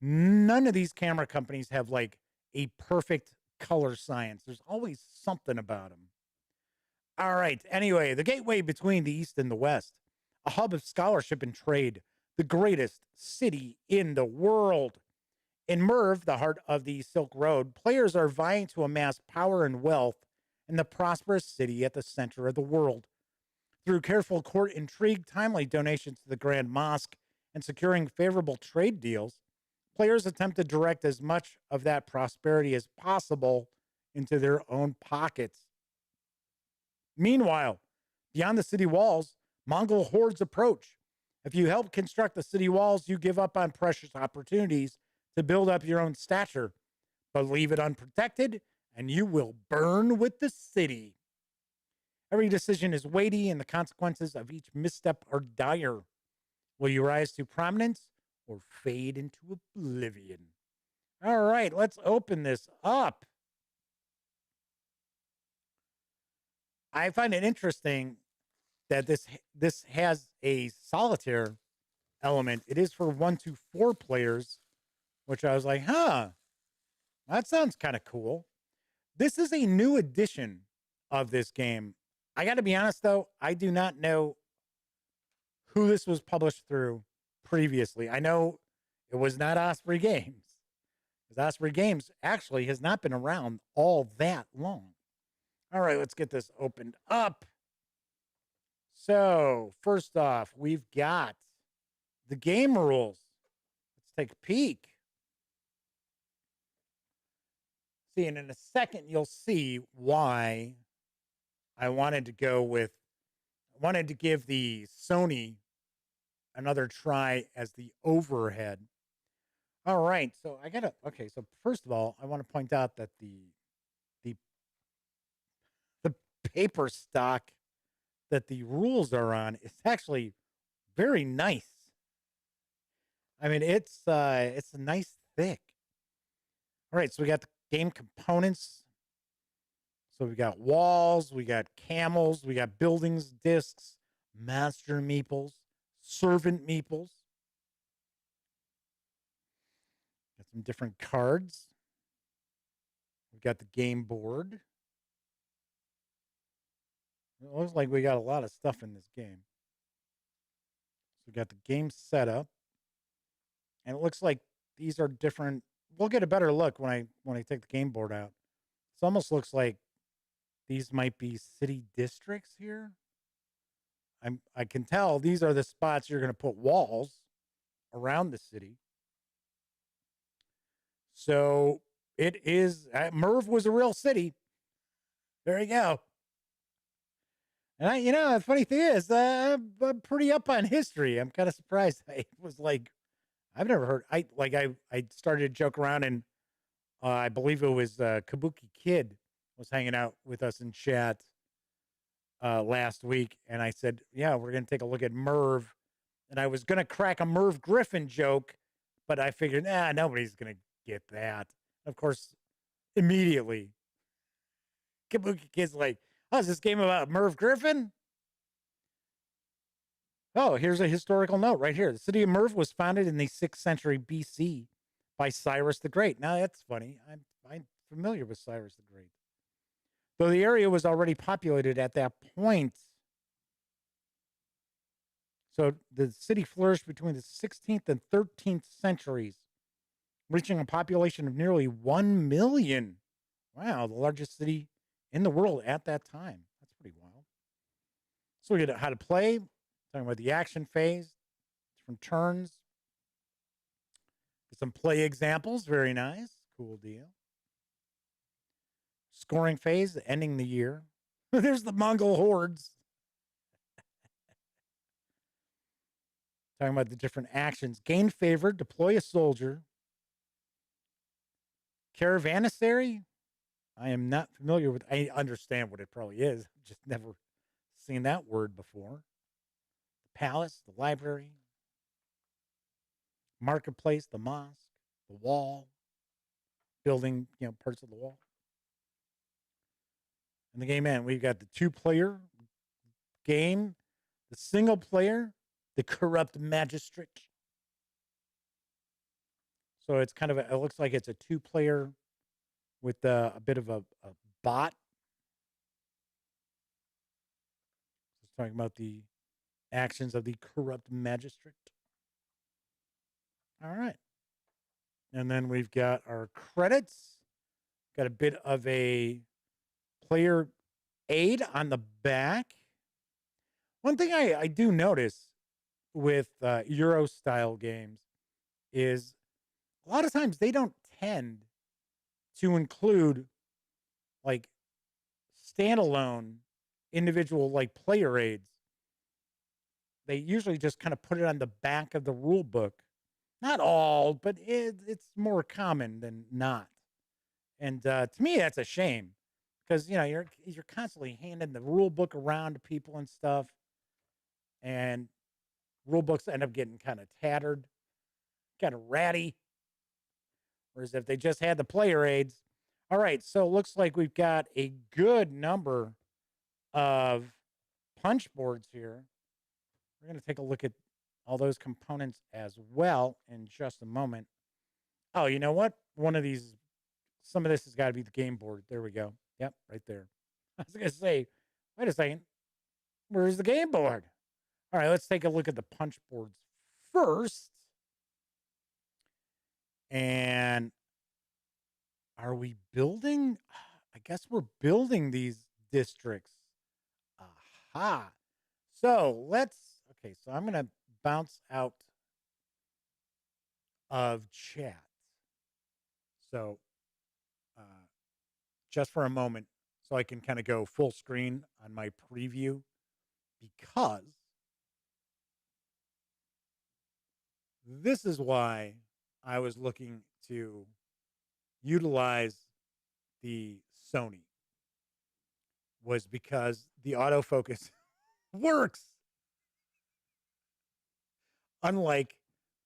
None of these camera companies have like a perfect color science. There's always something about them. All right. Anyway, the gateway between the East and the West, a hub of scholarship and trade, the greatest city in the world. In Merv, the heart of the Silk Road, players are vying to amass power and wealth in the prosperous city at the center of the world. Through careful court intrigue, timely donations to the Grand Mosque, and securing favorable trade deals, players attempt to direct as much of that prosperity as possible into their own pockets. Meanwhile, beyond the city walls, Mongol hordes approach. If you help construct the city walls, you give up on precious opportunities to build up your own stature, but leave it unprotected, and you will burn with the city. Every decision is weighty, and the consequences of each misstep are dire. Will you rise to prominence or fade into oblivion? All right, let's open this up. I find it interesting that this has a solitaire element. It is for 1 to 4 players, which I was like, huh, that sounds kind of cool. This is a new edition of this game. I got to be honest, though, I do not know who this was published through previously. I know it was not Osprey Games, because Osprey Games actually has not been around all that long. All right, let's get this opened up. So, first off, we've got the game rules. Let's take a peek. See, and in a second, you'll see why I wanted to give the Sony another try as the overhead. All right, so okay, so first of all, I want to point out that the the paper stock that the rules are on is actually very nice. I mean, it's a nice thick. All right, so we got the game components. So we got walls, we got camels, we got buildings, discs, master meeples, servant meeples. Got some different cards. We've got the game board. It looks like we got a lot of stuff in this game. So we got the game setup. And it looks like these are different. We'll get a better look when I take the game board out. It almost looks like these might be city districts here. I can tell these are the spots you're going to put walls around the city. So it is, Merv was a real city. There you go. And the funny thing is, I'm pretty up on history. I'm kind of surprised. I was like, I've never heard. I started to joke around, and I believe it was Kabuki Kid was hanging out with us in chat last week, and I said, "Yeah, we're going to take a look at Merv," and I was going to crack a Merv Griffin joke, but I figured, nobody's going to get that. Of course, immediately, Kabuki Kid's like, "Oh, is this game about Merv Griffin?" Oh, here's a historical note right here. The city of Merv was founded in the 6th century BC by Cyrus the Great. Now, that's funny. I'm familiar with Cyrus the Great. Though the area was already populated at that point. So the city flourished between the 16th and 13th centuries, reaching a population of nearly 1 million. Wow, the largest city in the world at that time. That's pretty wild. So we get how to play. Talking about the action phase, different turns. Some play examples, very nice. Cool deal. Scoring phase, ending the year. There's the Mongol hordes. Talking about the different actions. Gain favor, deploy a soldier. Caravanserai. I am not familiar with, I understand what it probably is. Just never seen that word before. Palace, the library, marketplace, the mosque, the wall, building, parts of the wall. And the game end, we've got the 2-player game, the single player, the corrupt magistrate. So it's kind of it looks like it's a 2-player with a bit of a bot. It's talking about the actions of the corrupt magistrate. All right. And then we've got our credits. Got a bit of a player aid on the back. One thing I do notice with Euro style games is a lot of times they don't tend to include like standalone individual like player aids. They usually just kind of put it on the back of the rule book. Not all, but it's more common than not. And to me, that's a shame because you're constantly handing the rule book around to people and stuff, and rule books end up getting kind of tattered, kind of ratty. Whereas if they just had the player aids, all right. So it looks like we've got a good number of punch boards here. We're going to take a look at all those components as well in just a moment. Oh, you know what? Some of this has got to be the game board. There we go. Yep, right there. I was going to say, wait a second. Where's the game board? All right, let's take a look at the punch boards first. And are we building? I guess we're building these districts. Aha. So okay, so I'm going to bounce out of chat. So uh, just for a moment, so I can kind of go full screen on my preview, because this is why I was looking to utilize the Sony, was because the autofocus works, unlike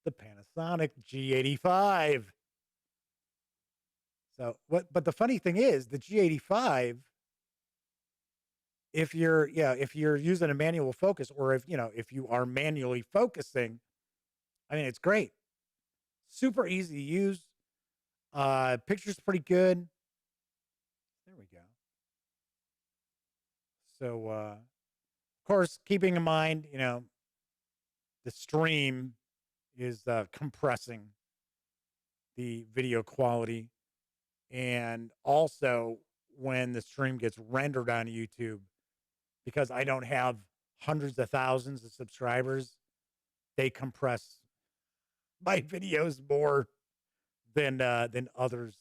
the Panasonic G85. So but the funny thing is, the G85, if you're using a manual focus, or if you are manually focusing, I mean, it's great. Super easy to use. Picture's pretty good. There we go. So of course, keeping in mind, the stream is compressing the video quality. And also, when the stream gets rendered on YouTube, because I don't have hundreds of thousands of subscribers, they compress my videos more than others.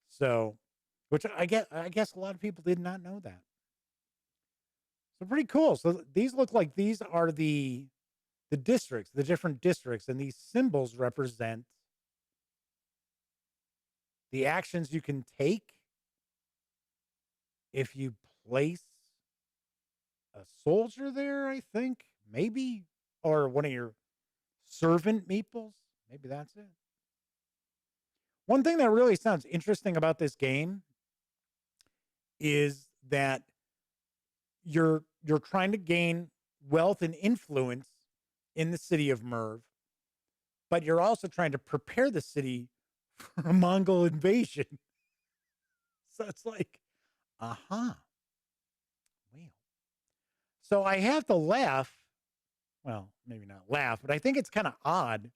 So, which I guess a lot of people did not know that. So pretty cool. So these look like these are the districts, the different districts, and these symbols represent the actions you can take if you place a soldier there, I think, maybe, or one of your servant meeples. Maybe that's it. One thing that really sounds interesting about this game is that you're trying to gain wealth and influence in the city of Merv, but you're also trying to prepare the city for a Mongol invasion. So it's like, well. So I have to laugh. Well, maybe not laugh, but I think it's kind of odd.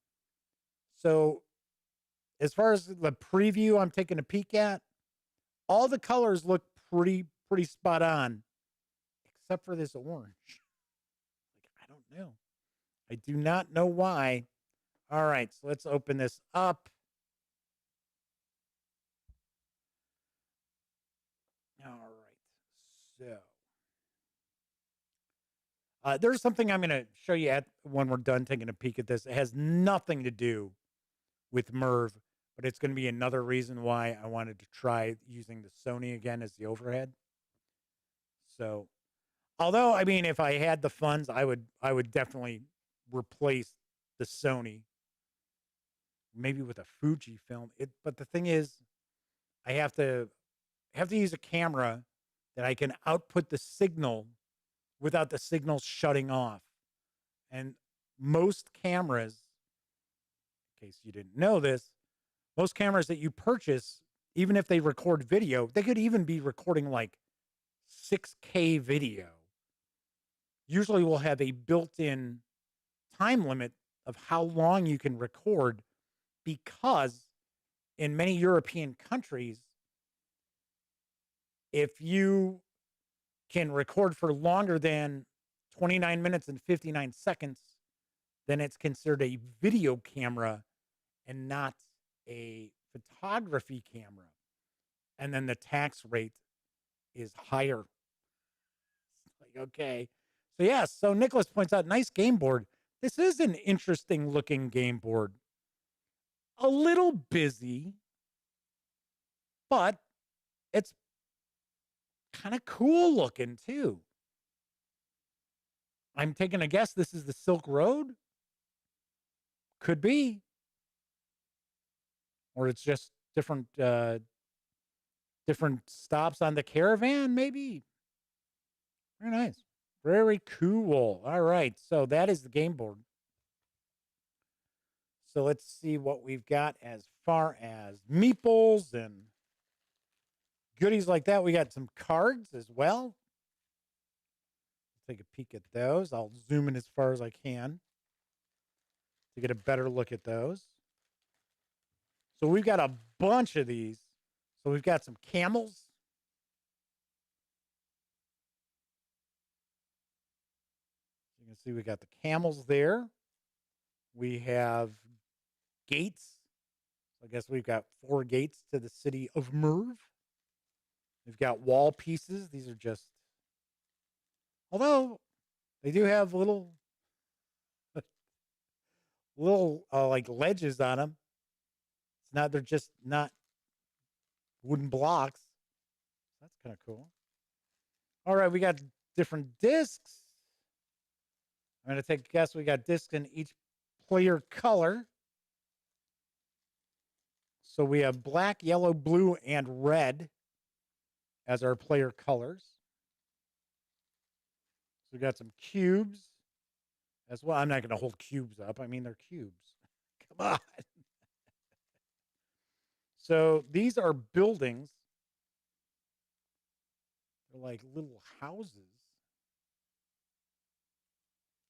So as far as the preview I'm taking a peek at, all the colors look pretty spot on, except for this orange. Like, I don't know. I do not know why. All right, so let's open this up. All right, so there's something I'm going to show you when we're done taking a peek at this. It has nothing to do with Merv, but it's going to be another reason why I wanted to try using the Sony again as the overhead. So, although, I mean, if I had the funds, I would definitely replace the Sony, maybe with a Fuji film. But the thing is, I have to use a camera that I can output the signal without the signal shutting off. And most cameras, in case you didn't know this, most cameras that you purchase, even if they record video, they could even be recording like 6K video. Usually will have a built-in time limit of how long you can record, because in many European countries, if you can record for longer than 29 minutes and 59 seconds, then it's considered a video camera and not a photography camera. And then the tax rate is higher. Like, okay. So, yes. So, Nicholas points out, nice game board. This is an interesting looking game board. A little busy, but it's kind of cool looking too. I'm taking a guess this is the Silk Road. Could be. Or it's just different stops on the caravan, maybe. Very nice. Very cool. All right. So that is the game board. So let's see what we've got as far as meeples and goodies like that. We got some cards as well. Take a peek at those. I'll zoom in as far as I can to get a better look at those. So we've got a bunch of these. So we've got some camels. see, we got the camels there. We have gates. I guess we've got 4 gates to the city of Merv. We've got wall pieces. These are just, although they do have little, like ledges on them. It's not, they're just not wooden blocks. That's kind of cool. All right, we got different discs. I'm going to take a guess. We got discs in each player color. So we have black, yellow, blue, and red as our player colors. So we got some cubes as well. I'm not going to hold cubes up. I mean, they're cubes. Come on. So these are buildings. They're like little houses.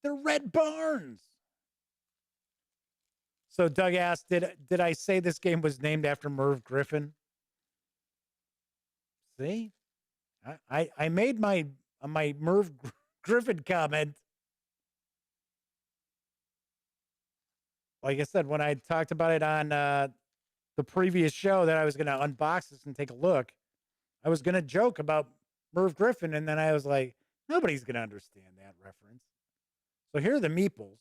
They're red barns. So Doug asked, did I say this game was named after Merv Griffin? See? I made my Merv Griffin comment. Like I said, when I talked about it on the previous show that I was going to unbox this and take a look, I was going to joke about Merv Griffin, and then I was like, nobody's going to understand that reference. So here are the meeples.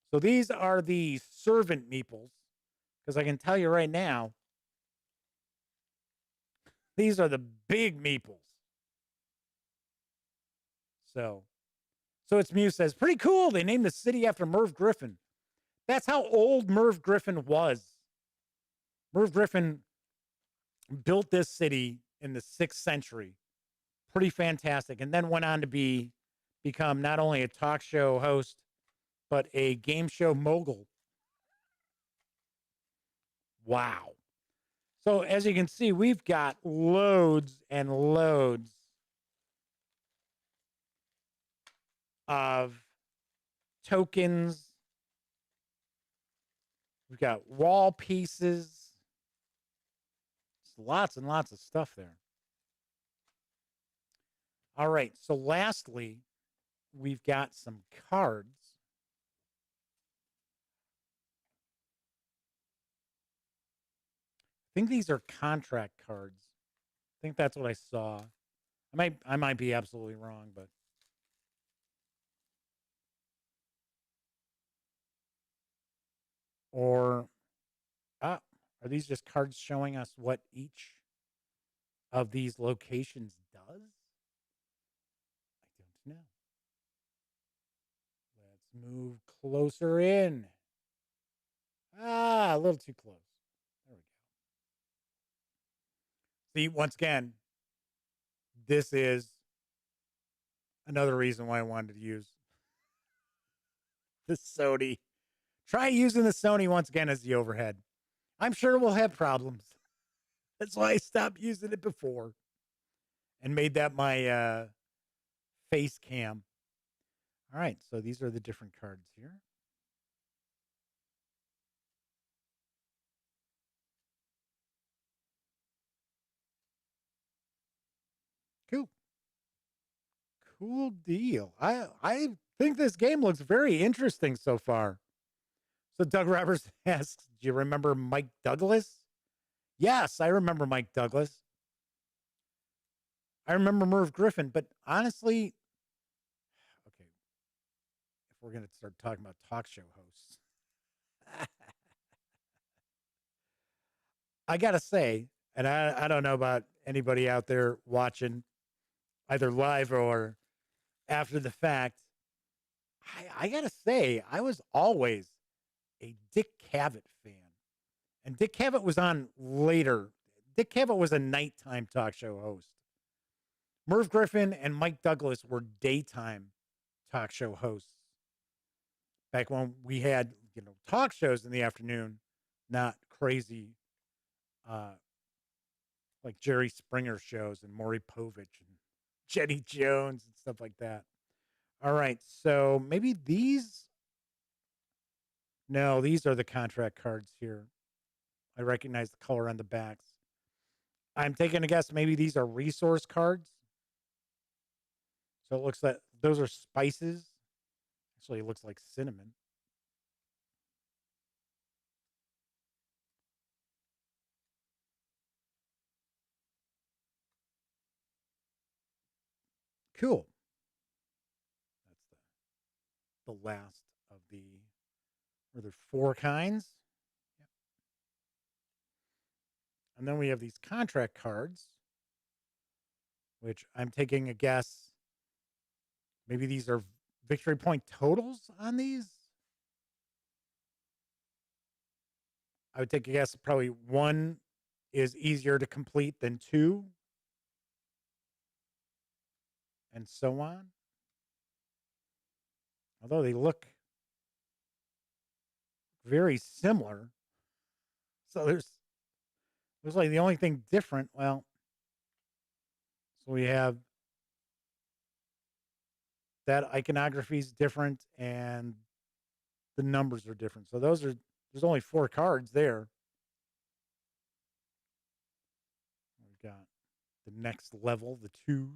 So these are the servant meeples, because I can tell you right now, these are the big meeples. So it's Mew says, pretty cool. They named the city after Merv Griffin. That's how old Merv Griffin was. Merv Griffin built this city in the 6th century. Pretty fantastic. And then went on to become not only a talk show host, but a game show mogul. Wow. So as you can see, we've got loads and loads of tokens. We've got wall pieces. Lots and lots of stuff there. All right. So lastly, we've got some cards. I think these are contract cards. I think that's what I saw. I might be absolutely wrong, but or are these just cards showing us what each of these locations does? I don't know. Let's move closer in. A little too close. There we go. See, once again, this is another reason why I wanted to use the Sony. Try using the Sony once again as the overhead. I'm sure we'll have problems. That's why I stopped using it before and made that my face cam. All right, so these are the different cards here. Cool. Cool deal. I think this game looks very interesting so far. So Doug Roberts asks, do you remember Mike Douglas? Yes, I remember Mike Douglas. I remember Merv Griffin, but honestly, okay, if we're going to start talking about talk show hosts, I got to say, and I don't know about anybody out there watching either live or after the fact, I got to say, I was always a Dick Cavett fan. And Dick Cavett was on later. Dick Cavett was a nighttime talk show host. Merv Griffin and Mike Douglas were daytime talk show hosts. Back when we had, talk shows in the afternoon, not crazy, like Jerry Springer shows and Maury Povich and Jenny Jones and stuff like that. All right, so maybe these. No, these are the contract cards here. I recognize the color on the backs. I'm taking a guess. Maybe these are resource cards. So it looks like those are spices. Actually, it looks like cinnamon. Cool. That's the last of the, or there 4 kinds. Yep. And then we have these contract cards, which I'm taking a guess. Maybe these are victory point totals on these. I would take a guess. Probably 1 is easier to complete than 2, and so on. Although they look very similar. So there's like the only thing different. Well, so we have that iconography is different and the numbers are different. So there's only 4 cards there. We've got the next level, the 2s.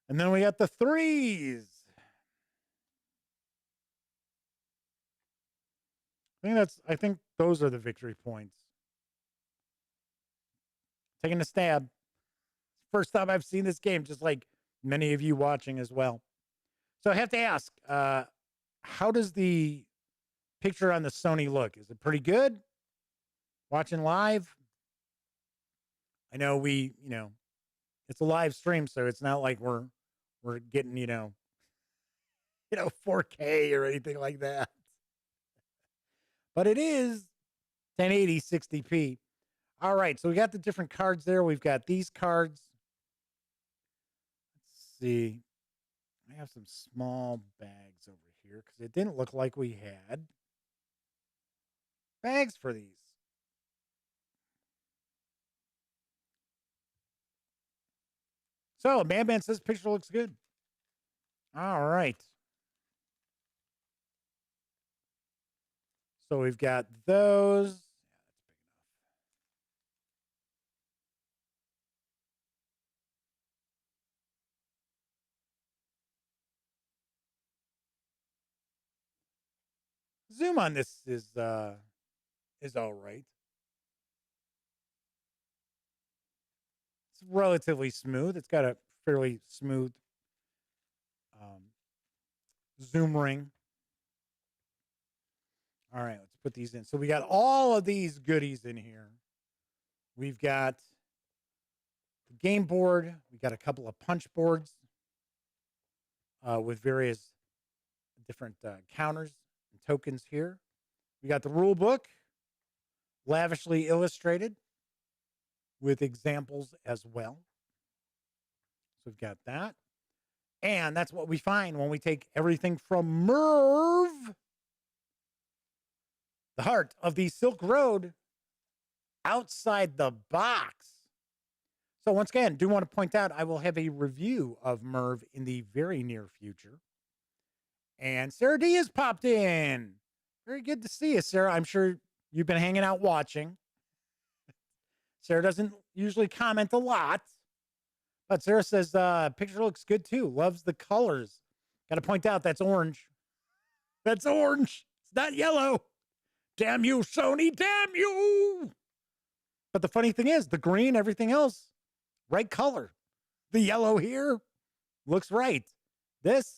And then we got the 3s. I think those are the victory points. Taking a stab. First time I've seen this game, just like many of you watching as well. So I have to ask, how does the picture on the Sony look? Is it pretty good? Watching live? I know it's a live stream, so it's not like we're getting, 4K or anything like that. But it is 1080 60p. All right, so we got the different cards there. We've got these cards. Let's see. I have some small bags over here because it didn't look like we had bags for these. So, Madman says picture looks good. All right. So we've got those. Zoom on this is all right. It's relatively smooth. It's got a fairly smooth zoom ring. All right, let's put these in. So we got all of these goodies in here. We've got the game board. We got a couple of punch boards with various different counters and tokens here. We got the rule book, lavishly illustrated with examples as well. So we've got that. And that's what we find when we take everything from Merv, the heart of the Silk Road, outside the box. So once again, do want to point out, I will have a review of Merv in the very near future. And Sarah D has popped in. Very good to see you, Sarah. I'm sure you've been hanging out watching. Sarah doesn't usually comment a lot, but Sarah says, picture looks good too. Loves the colors. Got to point out that's orange. That's orange. It's not yellow. Damn you, Sony. Damn you. But the funny thing is, the green, everything else, right color. The yellow here looks right. This,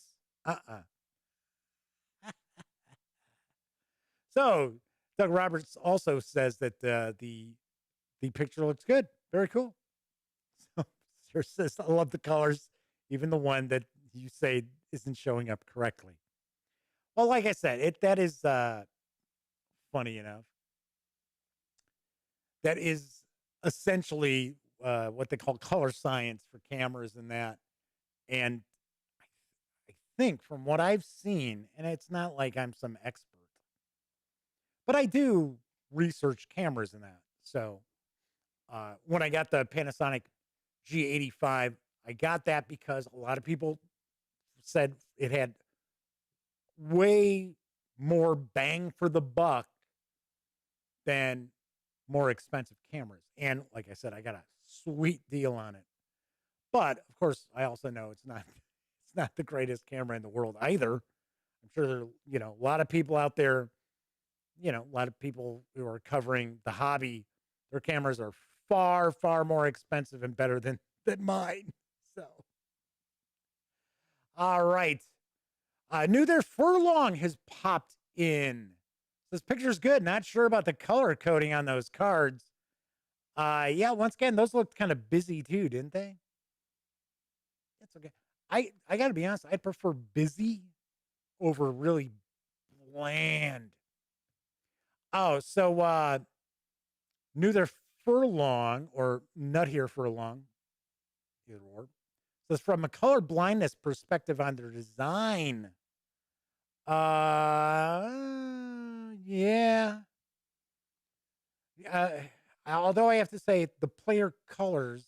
So Doug Roberts also says that the picture looks good. Very cool. So Sarah says, I love the colors, even the one that you say isn't showing up correctly. Well, like I said, that is funny enough. That is essentially what they call color science for cameras and that. And I think from what I've seen, and it's not like I'm some expert, but I do research cameras and that. So when I got the Panasonic G85, I got that because a lot of people said it had way more bang for the buck than more expensive cameras. And like I said, I got a sweet deal on it. But of course, I also know it's not the greatest camera in the world either. I'm sure there are, a lot of people out there, a lot of people who are covering the hobby, their cameras are far, far more expensive and better than mine. So, all right. New their furlong has popped in. This picture's good. Not sure about the color coding on those cards. Yeah, once again, those looked kind of busy too, didn't they? That's okay. I got to be honest, I prefer busy over really bland. Oh, so new their furlong or nut here furlong, either or. So it's from a color blindness perspective on their design. Yeah. Although I have to say the player colors,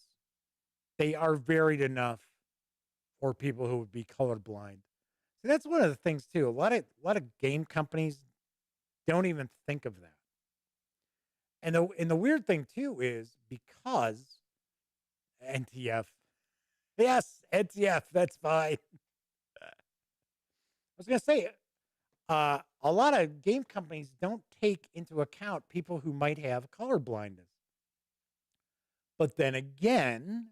they are varied enough for people who would be colorblind. See, that's one of the things too. A lot of game companies don't even think of that. And the weird thing too is because NTF, yes, NTF, that's fine. I was gonna say, a lot of game companies don't take into account people who might have color blindness. But then again,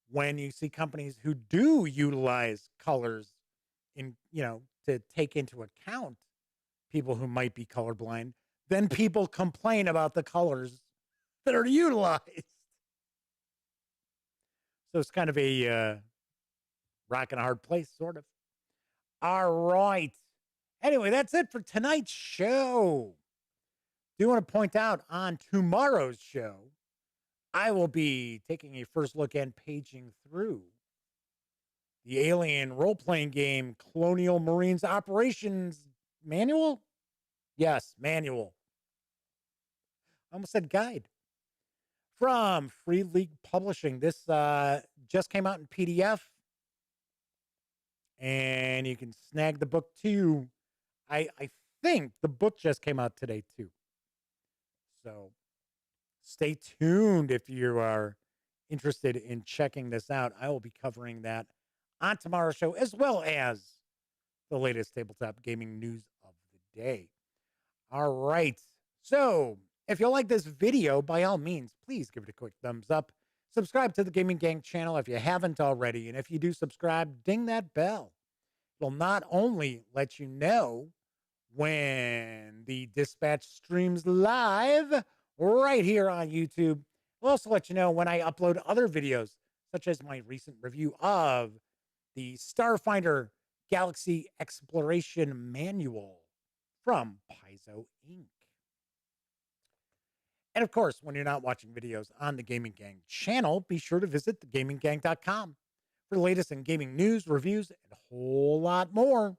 when you see companies who do utilize colors to take into account people who might be colorblind, then people complain about the colors that are utilized. So it's kind of a rock and a hard place, sort of. All right. Anyway, that's it for tonight's show. Do want to point out on tomorrow's show, I will be taking a first look and paging through the alien role-playing game Colonial Marines Operations Manual? Yes, manual. I almost said guide. From Free League Publishing. This just came out in PDF. And you can snag the book too. I think the book just came out today too. So stay tuned if you are interested in checking this out. I will be covering that on tomorrow's show, as well as the latest tabletop gaming news of the day. All right. So if you like this video, by all means, please give it a quick thumbs up. Subscribe to the Gaming Gang channel if you haven't already. And if you do subscribe, ding that bell. It'll not only let you know when the dispatch streams live right here on YouTube, it'll also let you know when I upload other videos, such as my recent review of the Starfinder Galaxy Exploration Manual from Paizo Inc. And of course, when you're not watching videos on the Gaming Gang channel, be sure to visit thegaminggang.com for the latest in gaming news, reviews, and a whole lot more.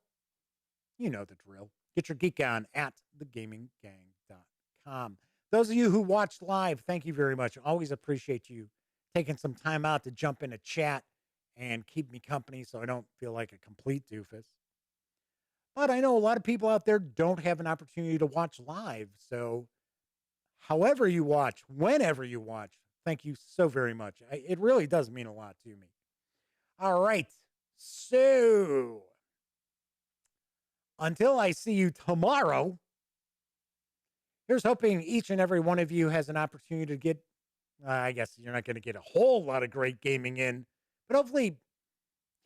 You know the drill. Get your geek on at thegaminggang.com. Those of you who watched live, thank you very much. Always appreciate you taking some time out to jump in a chat and keep me company so I don't feel like a complete doofus. But I know a lot of people out there don't have an opportunity to watch live. So however you watch, whenever you watch, thank you so very much. It really does mean a lot to me. All right. So until I see you tomorrow, here's hoping each and every one of you has an opportunity to get, I guess you're not going to get a whole lot of great gaming in, but hopefully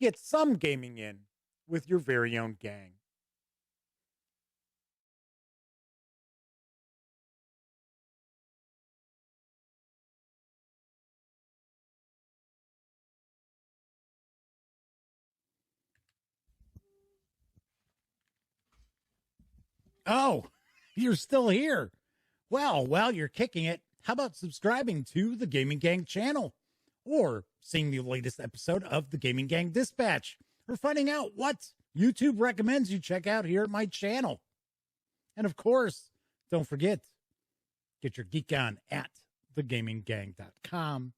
get some gaming in with your very own gang. Oh, you're still here. Well, while you're kicking it, how about subscribing to the Gaming Gang channel? Or seeing the latest episode of the Gaming Gang Dispatch? Or finding out what YouTube recommends you check out here at my channel? And of course, don't forget, get your geek on at thegaminggang.com.